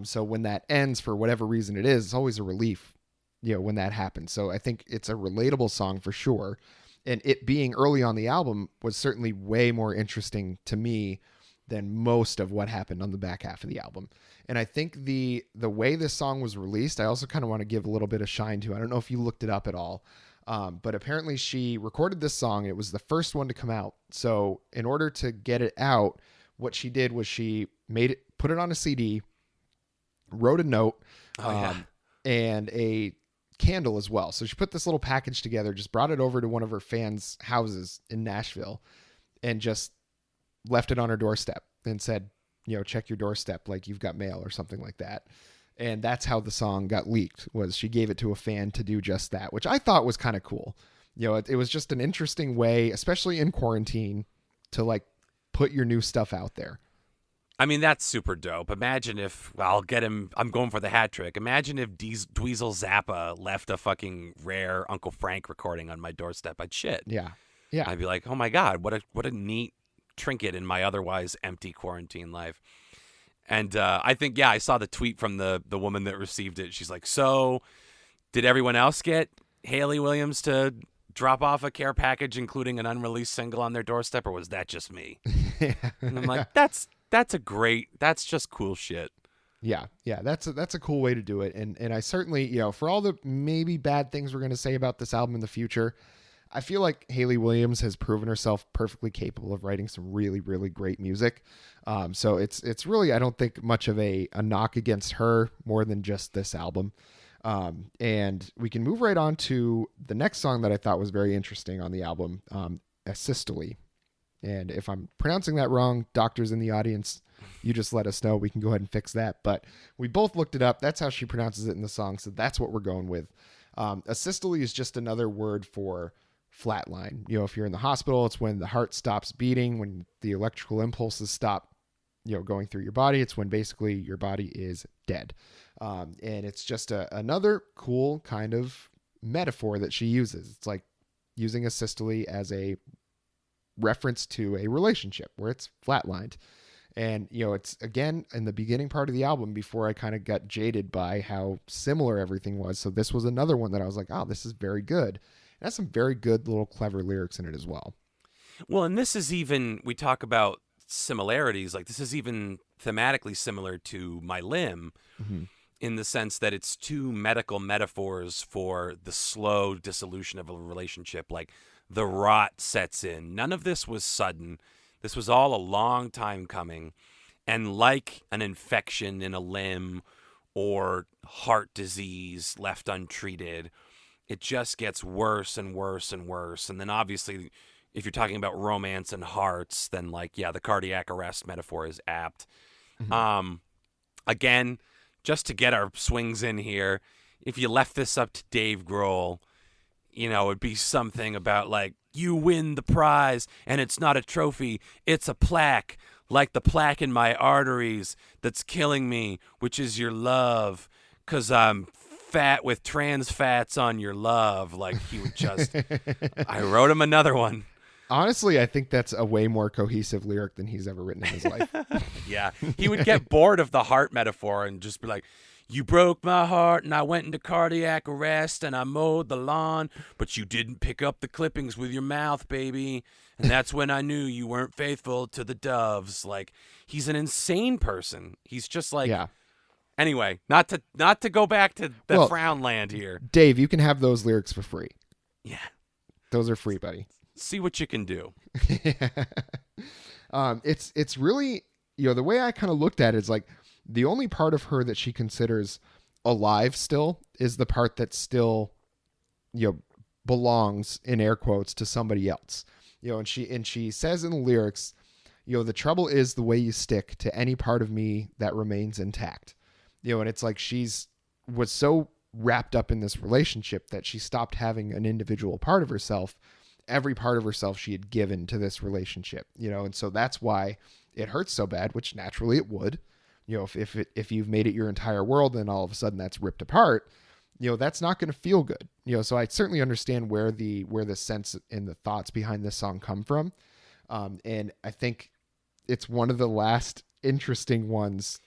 So when that ends, for whatever reason it is, it's always a relief, you know, when that happens. So I think it's a relatable song for sure. And it being early on the album was certainly way more interesting to me than most of what happened on the back half of the album. And I think the way this song was released, I also kind of want to give a little bit of shine to. I don't know if you looked it up at all. But apparently she recorded this song. It was the first one to come out. So in order to get it out, what she did was she put it on a CD, wrote a note, and a candle as well. So she put this little package together, just brought it over to one of her fans' houses in Nashville, and just left it on her doorstep and said, you know, check your doorstep like you've got mail or something like that. And that's how the song got leaked, was she gave it to a fan to do just that, which I thought was kind of cool. You know, it was just an interesting way, especially in quarantine, to like put your new stuff out there. I mean, that's super dope. Imagine if, I'm going for the hat trick. Imagine if Dweezil Zappa left a fucking rare Uncle Frank recording on my doorstep. I'd shit. Yeah. I'd be like, oh my God, what a neat trinket in my otherwise empty quarantine life. And I think, I saw the tweet from the woman that received it. She's like, so did everyone else get Hayley Williams to drop off a care package, including an unreleased single on their doorstep, or was that just me? And I'm like, that's just cool shit. Yeah. That's a cool way to do it. And I certainly, you know, for all the maybe bad things we're going to say about this album in the future, I feel like Hayley Williams has proven herself perfectly capable of writing some really, really great music. So it's really, I don't think much of a knock against her more than just this album. And we can move right on to the next song that I thought was very interesting on the album, Systole. And if I'm pronouncing that wrong, doctors in the audience, you just let us know. We can go ahead and fix that. But we both looked it up. That's how she pronounces it in the song. So that's what we're going with. Asystole is just another word for flatline. You know, if you're in the hospital, it's when the heart stops beating, when the electrical impulses stop, you know, going through your body. It's when basically your body is dead. And it's just another cool kind of metaphor that she uses. It's like using a systole as a reference to a relationship where it's flatlined. And, you know, it's, again, in the beginning part of the album, before I kind of got jaded by how similar everything was. So this was another one that I was like, oh, this is very good. It has some very good little clever lyrics in it as well. Well, and this is even, we talk about similarities, like this is even thematically similar to My Limb, in the sense that it's two medical metaphors for the slow dissolution of a relationship. Like the rot sets in. None of this was sudden. This was all a long time coming. And like an infection in a limb or heart disease left untreated, it just gets worse and worse and worse. And then obviously, if you're talking about romance and hearts, then like, yeah, the cardiac arrest metaphor is apt. Again, just to get our swings in here, if you left this up to Dave Grohl, you know, it'd be something about like, you win the prize and it's not a trophy, it's a plaque, like the plaque in my arteries that's killing me, which is your love, 'cause I'm fat with trans fats on your love. Like he would just, I wrote him another one. Honestly, I think that's a way more cohesive lyric than he's ever written in his life. Yeah. He would get bored of the heart metaphor and just be like, you broke my heart and I went into cardiac arrest and I mowed the lawn, but you didn't pick up the clippings with your mouth, baby. And that's when I knew you weren't faithful to the doves. Like, he's an insane person. He's just like, Yeah. Anyway, not to go back to the frown land here. Dave, you can have those lyrics for free. Yeah. Those are free, buddy. See what you can do. It's really, the way I kind of looked at it is like the only part of her that she considers alive still is the part that still, belongs in air quotes to somebody else. And she says in the lyrics, the trouble is the way you stick to any part of me that remains intact. And it's like was so wrapped up in this relationship that she stopped having an individual part of herself. Every part of herself she had given to this relationship, and so that's why it hurts so bad, which naturally it would, if you've made it your entire world and all of a sudden that's ripped apart, that's not going to feel good. So I certainly understand where the sense and the thoughts behind this song come from. And I think it's one of the last interesting ones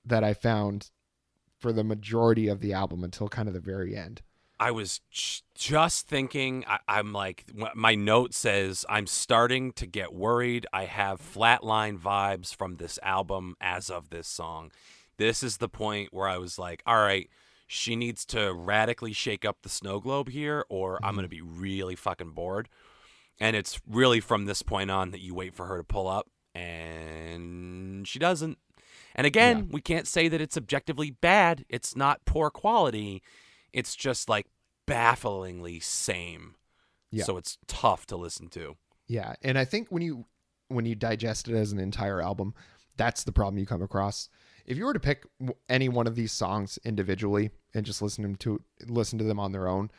that I found for the majority of the album until kind of the very end. I was just thinking, I'm like, my note says, I'm starting to get worried. I have flatline vibes from this album as of this song. This is the point where I was like, all right, she needs to radically shake up the snow globe here, or I'm going to be really fucking bored. And it's really from this point on that you wait for her to pull up, and she doesn't. And again, we can't say that it's objectively bad. It's not poor quality. It's just like bafflingly same. Yeah. So it's tough to listen to. Yeah. And I think when you digest it as an entire album, that's the problem you come across. If you were to pick any one of these songs individually and just listen to them on their own,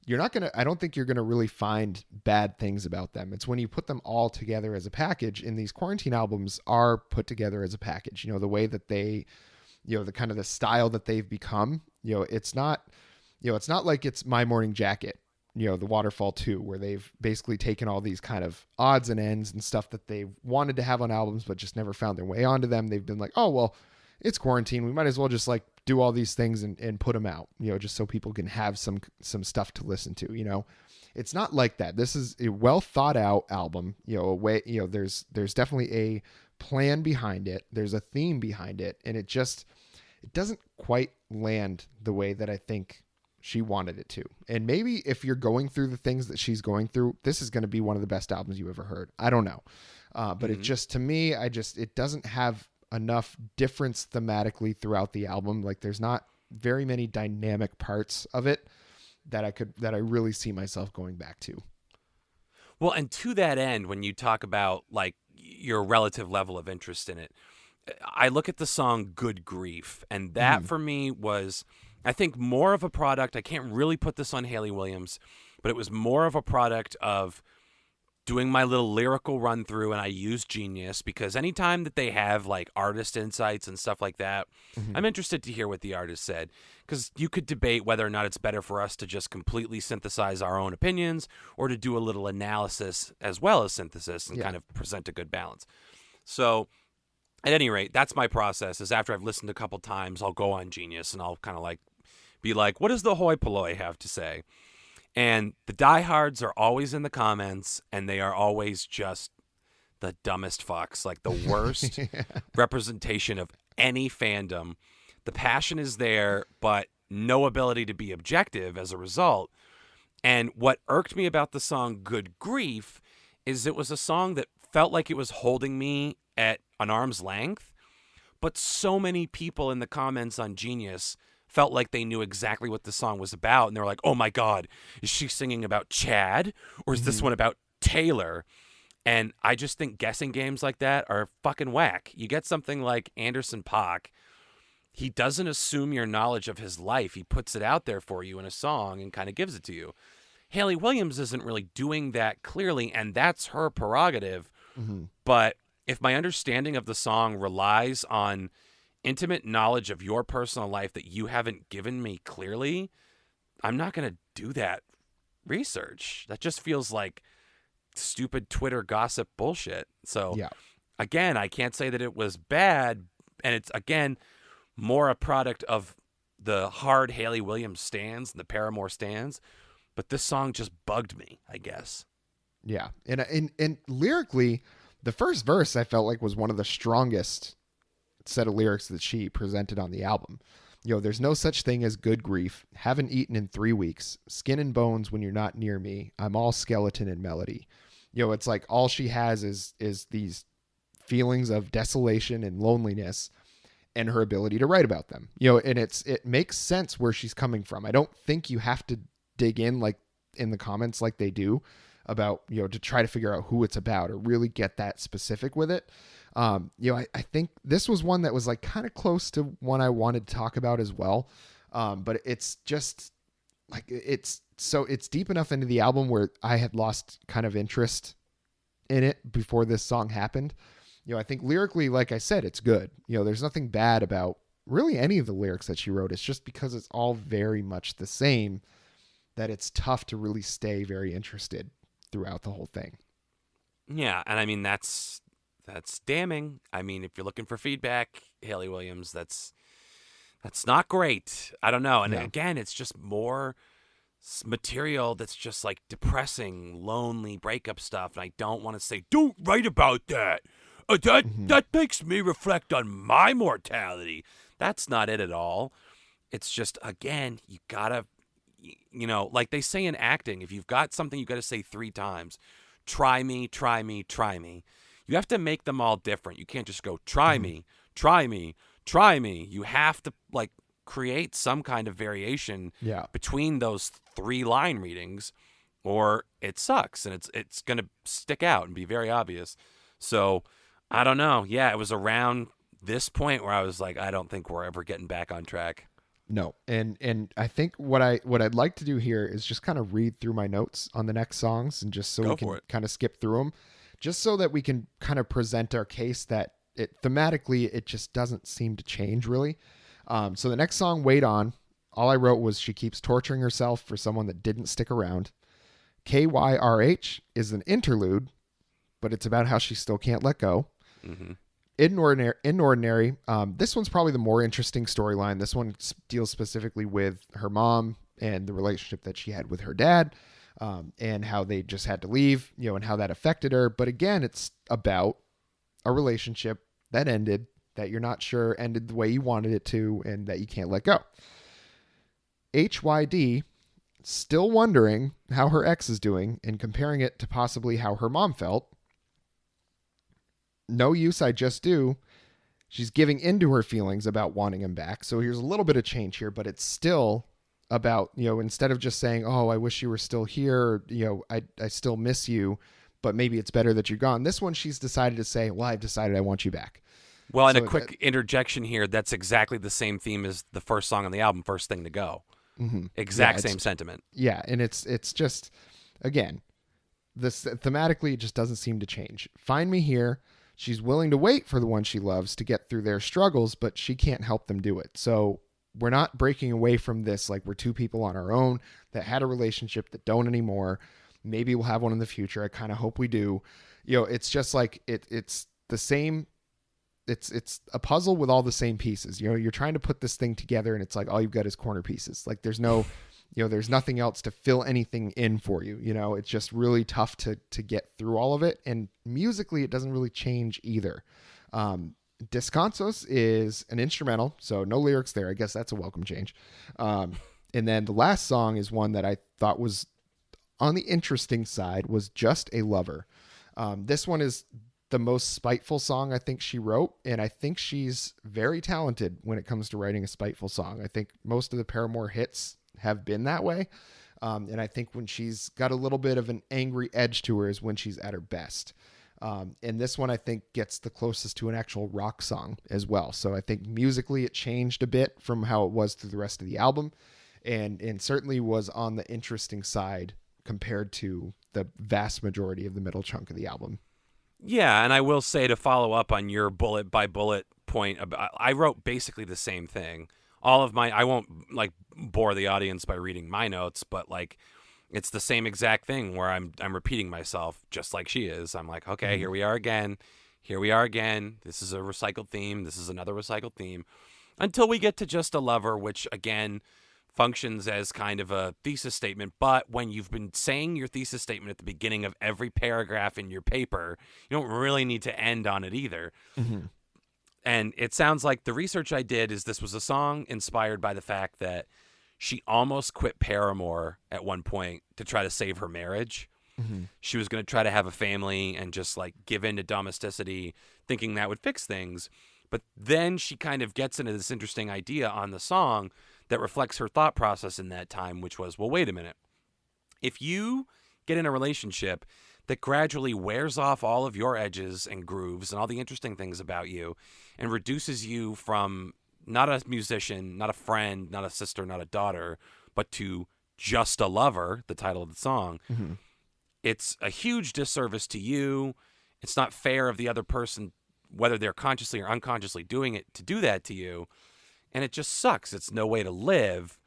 I don't think you're going to really find bad things about them. It's when you put them all together as a package, and these quarantine albums are put together as a package, the way that they, the kind of the style that they've become, it's not like it's My Morning Jacket, the Waterfall 2, where they've basically taken all these kind of odds and ends and stuff that they wanted to have on albums, but just never found their way onto them. They've been like, oh, well, it's quarantine. We might as well just like do all these things and put them out, just so people can have some stuff to listen to, It's not like that. This is a well thought out album, there's definitely a plan behind it. There's a theme behind it. And it doesn't quite land the way that I think she wanted it to. And maybe if you're going through the things that she's going through, this is going to be one of the best albums you've ever heard. I don't know. But it just, to me, it doesn't have enough difference thematically throughout the album. Like there's not very many dynamic parts of it that I really see myself going back to. Well, and to that end, when you talk about like your relative level of interest in it, I look at the song Good Grief, and that for me was, I think, more of a product. I can't really put this on Hayley Williams, but it was more of a product of doing my little lyrical run through, and I use Genius because anytime that they have like artist insights and stuff like that, I'm interested to hear what the artist said, because you could debate whether or not it's better for us to just completely synthesize our own opinions or to do a little analysis as well as synthesis and kind of present a good balance. So at any rate, that's my process, is after I've listened a couple times, I'll go on Genius and I'll kind of like be like, what does the hoi polloi have to say? And the diehards are always in the comments, and they are always just the dumbest fucks, like the worst representation of any fandom. The passion is there, but no ability to be objective as a result. And what irked me about the song Good Grief is it was a song that felt like it was holding me at an arm's length, but so many people in the comments on Genius felt like they knew exactly what the song was about. And they were like, oh my God, is she singing about Chad? Or is this one about Taylor? And I just think guessing games like that are fucking whack. You get something like Anderson .Paak. He doesn't assume your knowledge of his life. He puts it out there for you in a song and kind of gives it to you. Hayley Williams isn't really doing that clearly, and that's her prerogative. But if my understanding of the song relies on intimate knowledge of your personal life that you haven't given me clearly, I'm not going to do that research. That just feels like stupid Twitter gossip bullshit. So Yeah. again, I can't say that it was bad, and it's again more a product of the hard Hayley Williams stands and the Paramore stands, but this song just bugged me, I guess. Yeah. And lyrically, the first verse I felt like was one of the strongest set of lyrics that she presented on the album. There's no such thing as good grief. Haven't eaten in 3 weeks. Skin and bones when you're not near me. I'm all skeleton and melody. It's like all she has is these feelings of desolation and loneliness, and her ability to write about them. And it makes sense where she's coming from. I don't think you have to dig in like in the comments like they do about, to try to figure out who it's about or really get that specific with it. I think this was one that was like kind of close to one I wanted to talk about as well. But it's just like, it's deep enough into the album where I had lost kind of interest in it before this song happened. I think lyrically, like I said, it's good. There's nothing bad about really any of the lyrics that she wrote. It's just because it's all very much the same that it's tough to really stay very interested throughout the whole thing. Yeah, and I mean that's damning. I mean, if you're looking for feedback, Hayley Williams, that's not great. I don't know. And again, it's just more material that's just like depressing, lonely breakup stuff. And I don't want to say, don't write about that. That makes me reflect on my mortality. That's not it at all. It's just, again, you gotta, like they say in acting, if you've got something, you got to say 3 times. Try me, try me, try me. You have to make them all different. You can't just go, try me, try me, try me. You have to like create some kind of variation between those 3 line readings, or it sucks and it's going to stick out and be very obvious. So I don't know. Yeah, it was around this point where I was like, I don't think we're ever getting back on track. No. And I think what I'd like to do here is just kind of read through my notes on the next songs, and just so we can kind of skip through them, just so that we can kind of present our case that thematically it just doesn't seem to change really. So the next song, Wait On, all I wrote was she keeps torturing herself for someone that didn't stick around. KYRH is an interlude, but it's about how she still can't let go. Mm-hmm. In Ordinary, this one's probably the more interesting storyline. This one deals specifically with her mom and the relationship that she had with her dad, and how they just had to leave, and how that affected her. But again, it's about a relationship that ended, that you're not sure ended the way you wanted it to, and that you can't let go. HYD, still wondering how her ex is doing and comparing it to possibly how her mom felt. No Use, I Just Do. She's giving into her feelings about wanting him back. So here's a little bit of change here, but it's still about, instead of just saying, oh, I wish you were still here, or, I still miss you, but maybe it's better that you're gone. This one, she's decided to say, well, I've decided I want you back. Well, and a quick interjection here, that's exactly the same theme as the first song on the album, First Thing to Go. Mm-hmm. Exact same sentiment. Yeah, and it's just, again, this thematically, it just doesn't seem to change. Find Me Here. She's willing to wait for the one she loves to get through their struggles, but she can't help them do it. So we're not breaking away from this like we're 2 people on our own that had a relationship that don't anymore. Maybe we'll have one in the future. I kind of hope we do. It's just like it's the same. It's a puzzle with all the same pieces. You're trying to put this thing together, and it's like all you've got is corner pieces. Like there's no, there's nothing else to fill anything in for you. It's just really tough to get through all of it. And musically, it doesn't really change either. Descansos is an instrumental, so no lyrics there. I guess that's a welcome change. And then the last song is one that I thought was on the interesting side, was Just a Lover. This one is the most spiteful song I think she wrote, and I think she's very talented when it comes to writing a spiteful song. I think most of the Paramore hits have been that way. And I think when she's got a little bit of an angry edge to her is when she's at her best. And this one I think gets the closest to an actual rock song as well. So I think musically it changed a bit from how it was through the rest of the album, and certainly was on the interesting side compared to the vast majority of the middle chunk of the album. Yeah, and I will say, to follow up on your bullet by bullet point, I wrote basically the same thing. All of my, I won't like bore the audience by reading my notes, but like it's the same exact thing where I'm repeating myself just like she is. I'm like, okay, here we are again. Here we are again. This is a recycled theme. This is another recycled theme. Until we get to Just a Lover, which, again, functions as kind of a thesis statement. But when you've been saying your thesis statement at the beginning of every paragraph in your paper, you don't really need to end on it either. Mm-hmm. And it sounds like the research I did is this was a song inspired by the fact that she almost quit Paramore at one point to try to save her marriage. Mm-hmm. She was going to try to have a family and just like give in to domesticity, thinking that would fix things. But then she kind of gets into this interesting idea on the song that reflects her thought process in that time, which was, well, wait a minute. If you get in a relationship that gradually wears off all of your edges and grooves and all the interesting things about you and reduces you from not a musician, not a friend, not a sister, not a daughter, but to just a lover, the title of the song, Mm-hmm. it's a huge disservice to you. It's not fair of the other person, whether they're consciously or unconsciously doing it, to do that to you. And it just sucks. It's no way to live.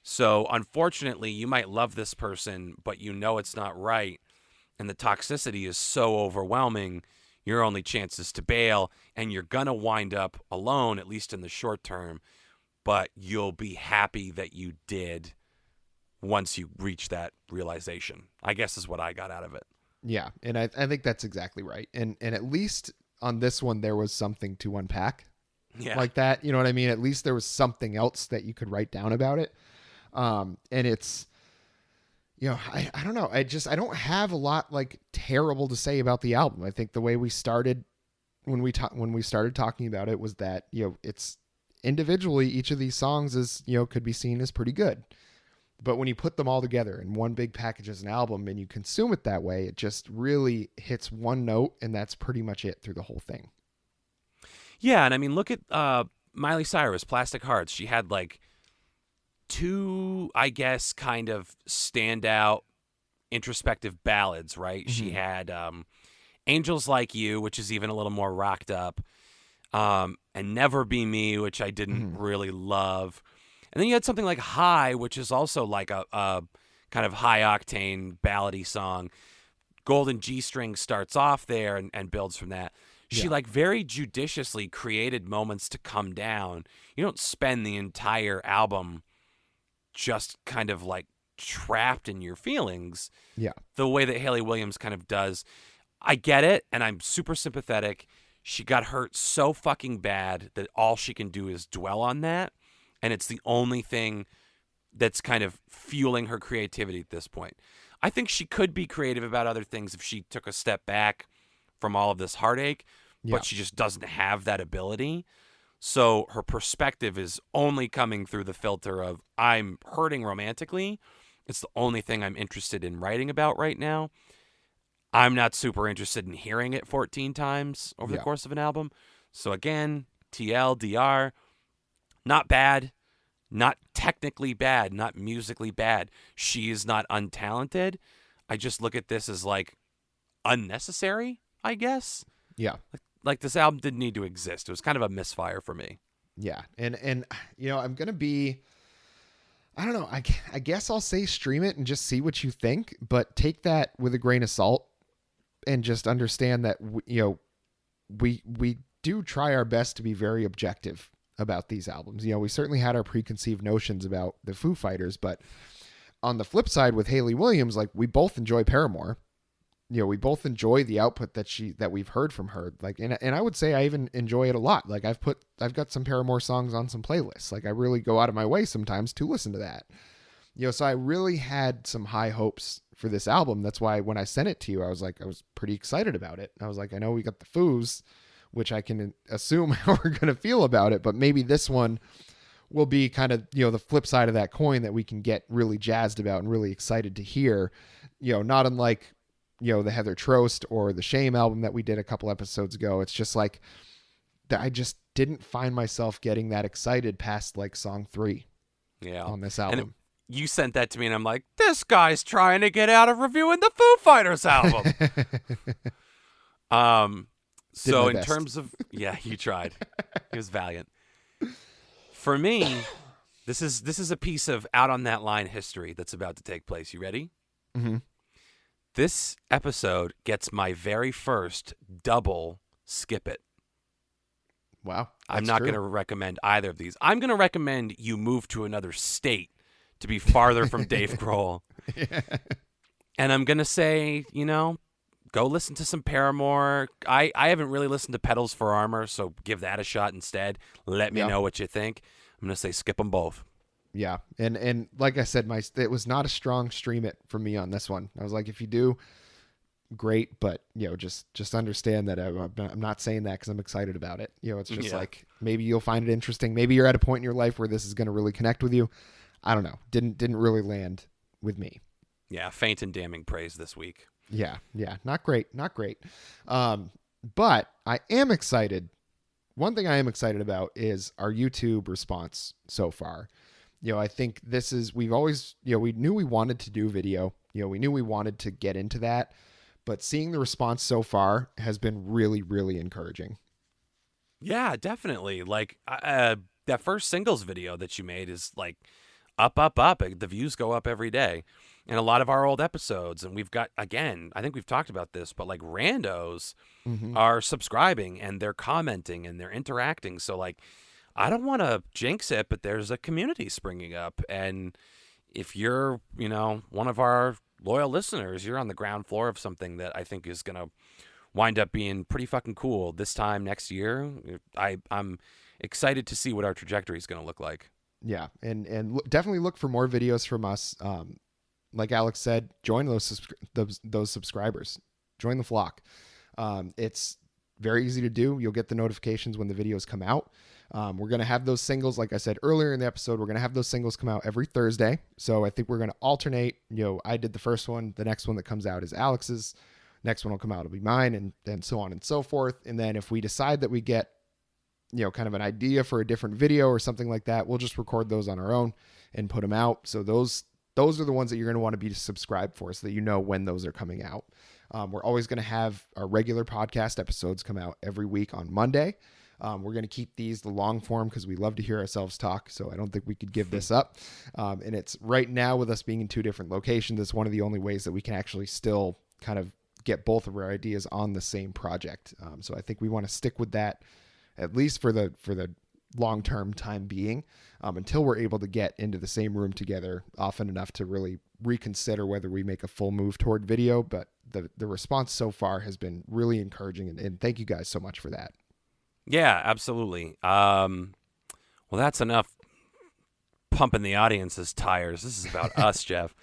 So unfortunately, you might love this person, but you know it's not right. And the toxicity is so overwhelming, your only chance is to bail. And you're going to wind up alone, at least in the short term. But you'll be happy that you did once you reach that realization, I guess is what I got out of it. Yeah, and I think that's exactly right. And at least on this one, there was something to unpack like that. You know what I mean? At least there was something else that you could write down about it. And it's, you know, I don't know. I don't have a lot like terrible to say about the album. I think the way we started when we started talking about it was that, you know, it's individually, each of these songs is, you know, could be seen as pretty good. But when you put them all together in one big package as an album and you consume it that way, it just really hits one note, and that's pretty much it through the whole thing. Yeah, and I mean, look at Miley Cyrus, Plastic Hearts. She had like two, I guess, kind of standout introspective ballads, right? Mm-hmm. She had Angels Like You, which is even a little more rocked up, and Never Be Me, which I didn't really love. And then you had something like High, which is also like a kind of high-octane ballady song. Golden G-String starts off there and builds from that. She like very judiciously created moments to come down. You don't spend the entire album just kind of like trapped in your feelings. Yeah. The way that Hayley Williams kind of does. I get it, and I'm super sympathetic. She got hurt so fucking bad that all she can do is dwell on that. And it's the only thing that's kind of fueling her creativity at this point. I think she could be creative about other things if she took a step back from all of this heartache, but she just doesn't have that ability. So her perspective is only coming through the filter of, I'm hurting romantically. It's the only thing I'm interested in writing about right now. I'm not super interested in hearing it 14 times over the course of an album. So again, TLDR. Not bad, not technically bad, not musically bad. She is not untalented. I just look at this as like unnecessary, I guess. Yeah. Like this album didn't need to exist. It was kind of a misfire for me. Yeah. And you know, I'm going to be, I don't know, I guess I'll say stream it and just see what you think, but take that with a grain of salt and just understand that, you know, we do try our best to be very objective about these albums. You know, we certainly had our preconceived notions about the Foo Fighters, but on the flip side with Hayley Williams, like we both enjoy Paramore. You know, we both enjoy the output that we've heard from her. Like, and I would say I even enjoy it a lot. Like I've got some Paramore songs on some playlists. Like I really go out of my way sometimes to listen to that. You know, so I really had some high hopes for this album. That's why when I sent it to you, I was pretty excited about it. I was like, I know we got the Foos, which I can assume how we're going to feel about it, but maybe this one will be kind of, you know, the flip side of that coin that we can get really jazzed about and really excited to hear, you know, not unlike, you know, the Heather Trost or the Shame album that we did a couple episodes ago. It's just like that. I just didn't find myself getting that excited past like song 3 on this album. And you sent that to me and I'm like, this guy's trying to get out of reviewing the Foo Fighters album. So in terms of, you tried. He was valiant. For me, this is a piece of out on that line history that's about to take place. You ready? Mm-hmm. This episode gets my very first double skip it. Wow. I'm not going to recommend either of these. I'm going to recommend you move to another state to be farther from Dave Grohl. Yeah. And I'm going to say, go listen to some Paramore. I haven't really listened to Pedals for Armor, so give that a shot instead. Let me know what you think. I'm going to say skip them both. Yeah. And like I said, it was not a strong stream it for me on this one. I was like, if you do, great, but just understand that I'm not saying that because I'm excited about it. It's just like, maybe you'll find it interesting. Maybe you're at a point in your life where this is going to really connect with you. I don't know. Didn't really land with me. Yeah, faint and damning praise this week. Yeah, not great. But I am excited. One thing I am excited about is our YouTube response so far. I think we've always, we knew we wanted to do video. We knew we wanted to get into that. But seeing the response so far has been really, really encouraging. Yeah, definitely. Like that first singles video that you made is like up. The views go up every day. And a lot of our old episodes, and we've got, again, I think we've talked about this, but like randos are subscribing and they're commenting and they're interacting. So like, I don't want to jinx it, but there's a community springing up. And if you're, one of our loyal listeners, you're on the ground floor of something that I think is going to wind up being pretty fucking cool this time next year. I'm excited to see what our trajectory is going to look like. Yeah. And definitely look for more videos from us. Like Alex said, join those subscribers, join the flock. It's very easy to do. You'll get the notifications when the videos come out. We're going to have those singles. Like I said earlier in the episode, we're going to have those singles come out every Thursday. So I think we're going to alternate. I did the first one. The next one that comes out is Alex's. Next one will come out. It'll be mine, and so on and so forth. And then if we decide that we get, kind of an idea for a different video or something like that, we'll just record those on our own and put them out. So those are the ones that you're going to want to be subscribed for so that you know when those are coming out. We're always going to have our regular podcast episodes come out every week on Monday. We're going to keep these the long form because we love to hear ourselves talk. So I don't think we could give this up. And it's right now with us being in 2 different locations, it's one of the only ways that we can actually still kind of get both of our ideas on the same project. So I think we want to stick with that at least for the long-term time being, until we're able to get into the same room together often enough to really reconsider whether we make a full move toward video. But the response so far has been really encouraging, and thank you guys so much for that. Yeah, absolutely. Well, that's enough pumping the audience's tires. This is about us, Geoff.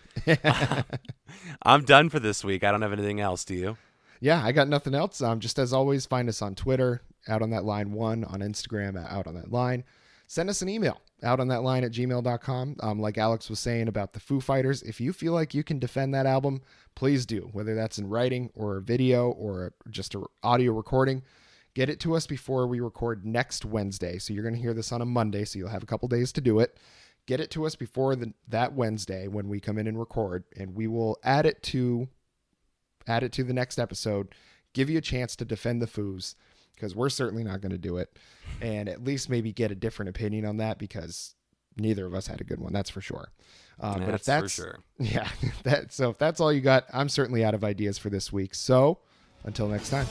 I'm done for this week. I don't have anything else. Do you? Yeah, I got nothing else. Just as always, find us on Twitter, Out on That Line 1, on Instagram, Out on That Line. Send us an email, outonthatline@gmail.com. Like Alex was saying about the Foo Fighters, if you feel like you can defend that album, please do, whether that's in writing or a video or just an audio recording. Get it to us before we record next Wednesday. So you're going to hear this on a Monday, so you'll have a couple days to do it. Get it to us before that Wednesday when we come in and record, and we will add it to the next episode, give you a chance to defend the Foos, because we're certainly not going to do it, and at least maybe get a different opinion on that, because neither of us had a good one, that's for sure. But if that's for sure. Yeah, so if that's all you got, I'm certainly out of ideas for this week. So until next time.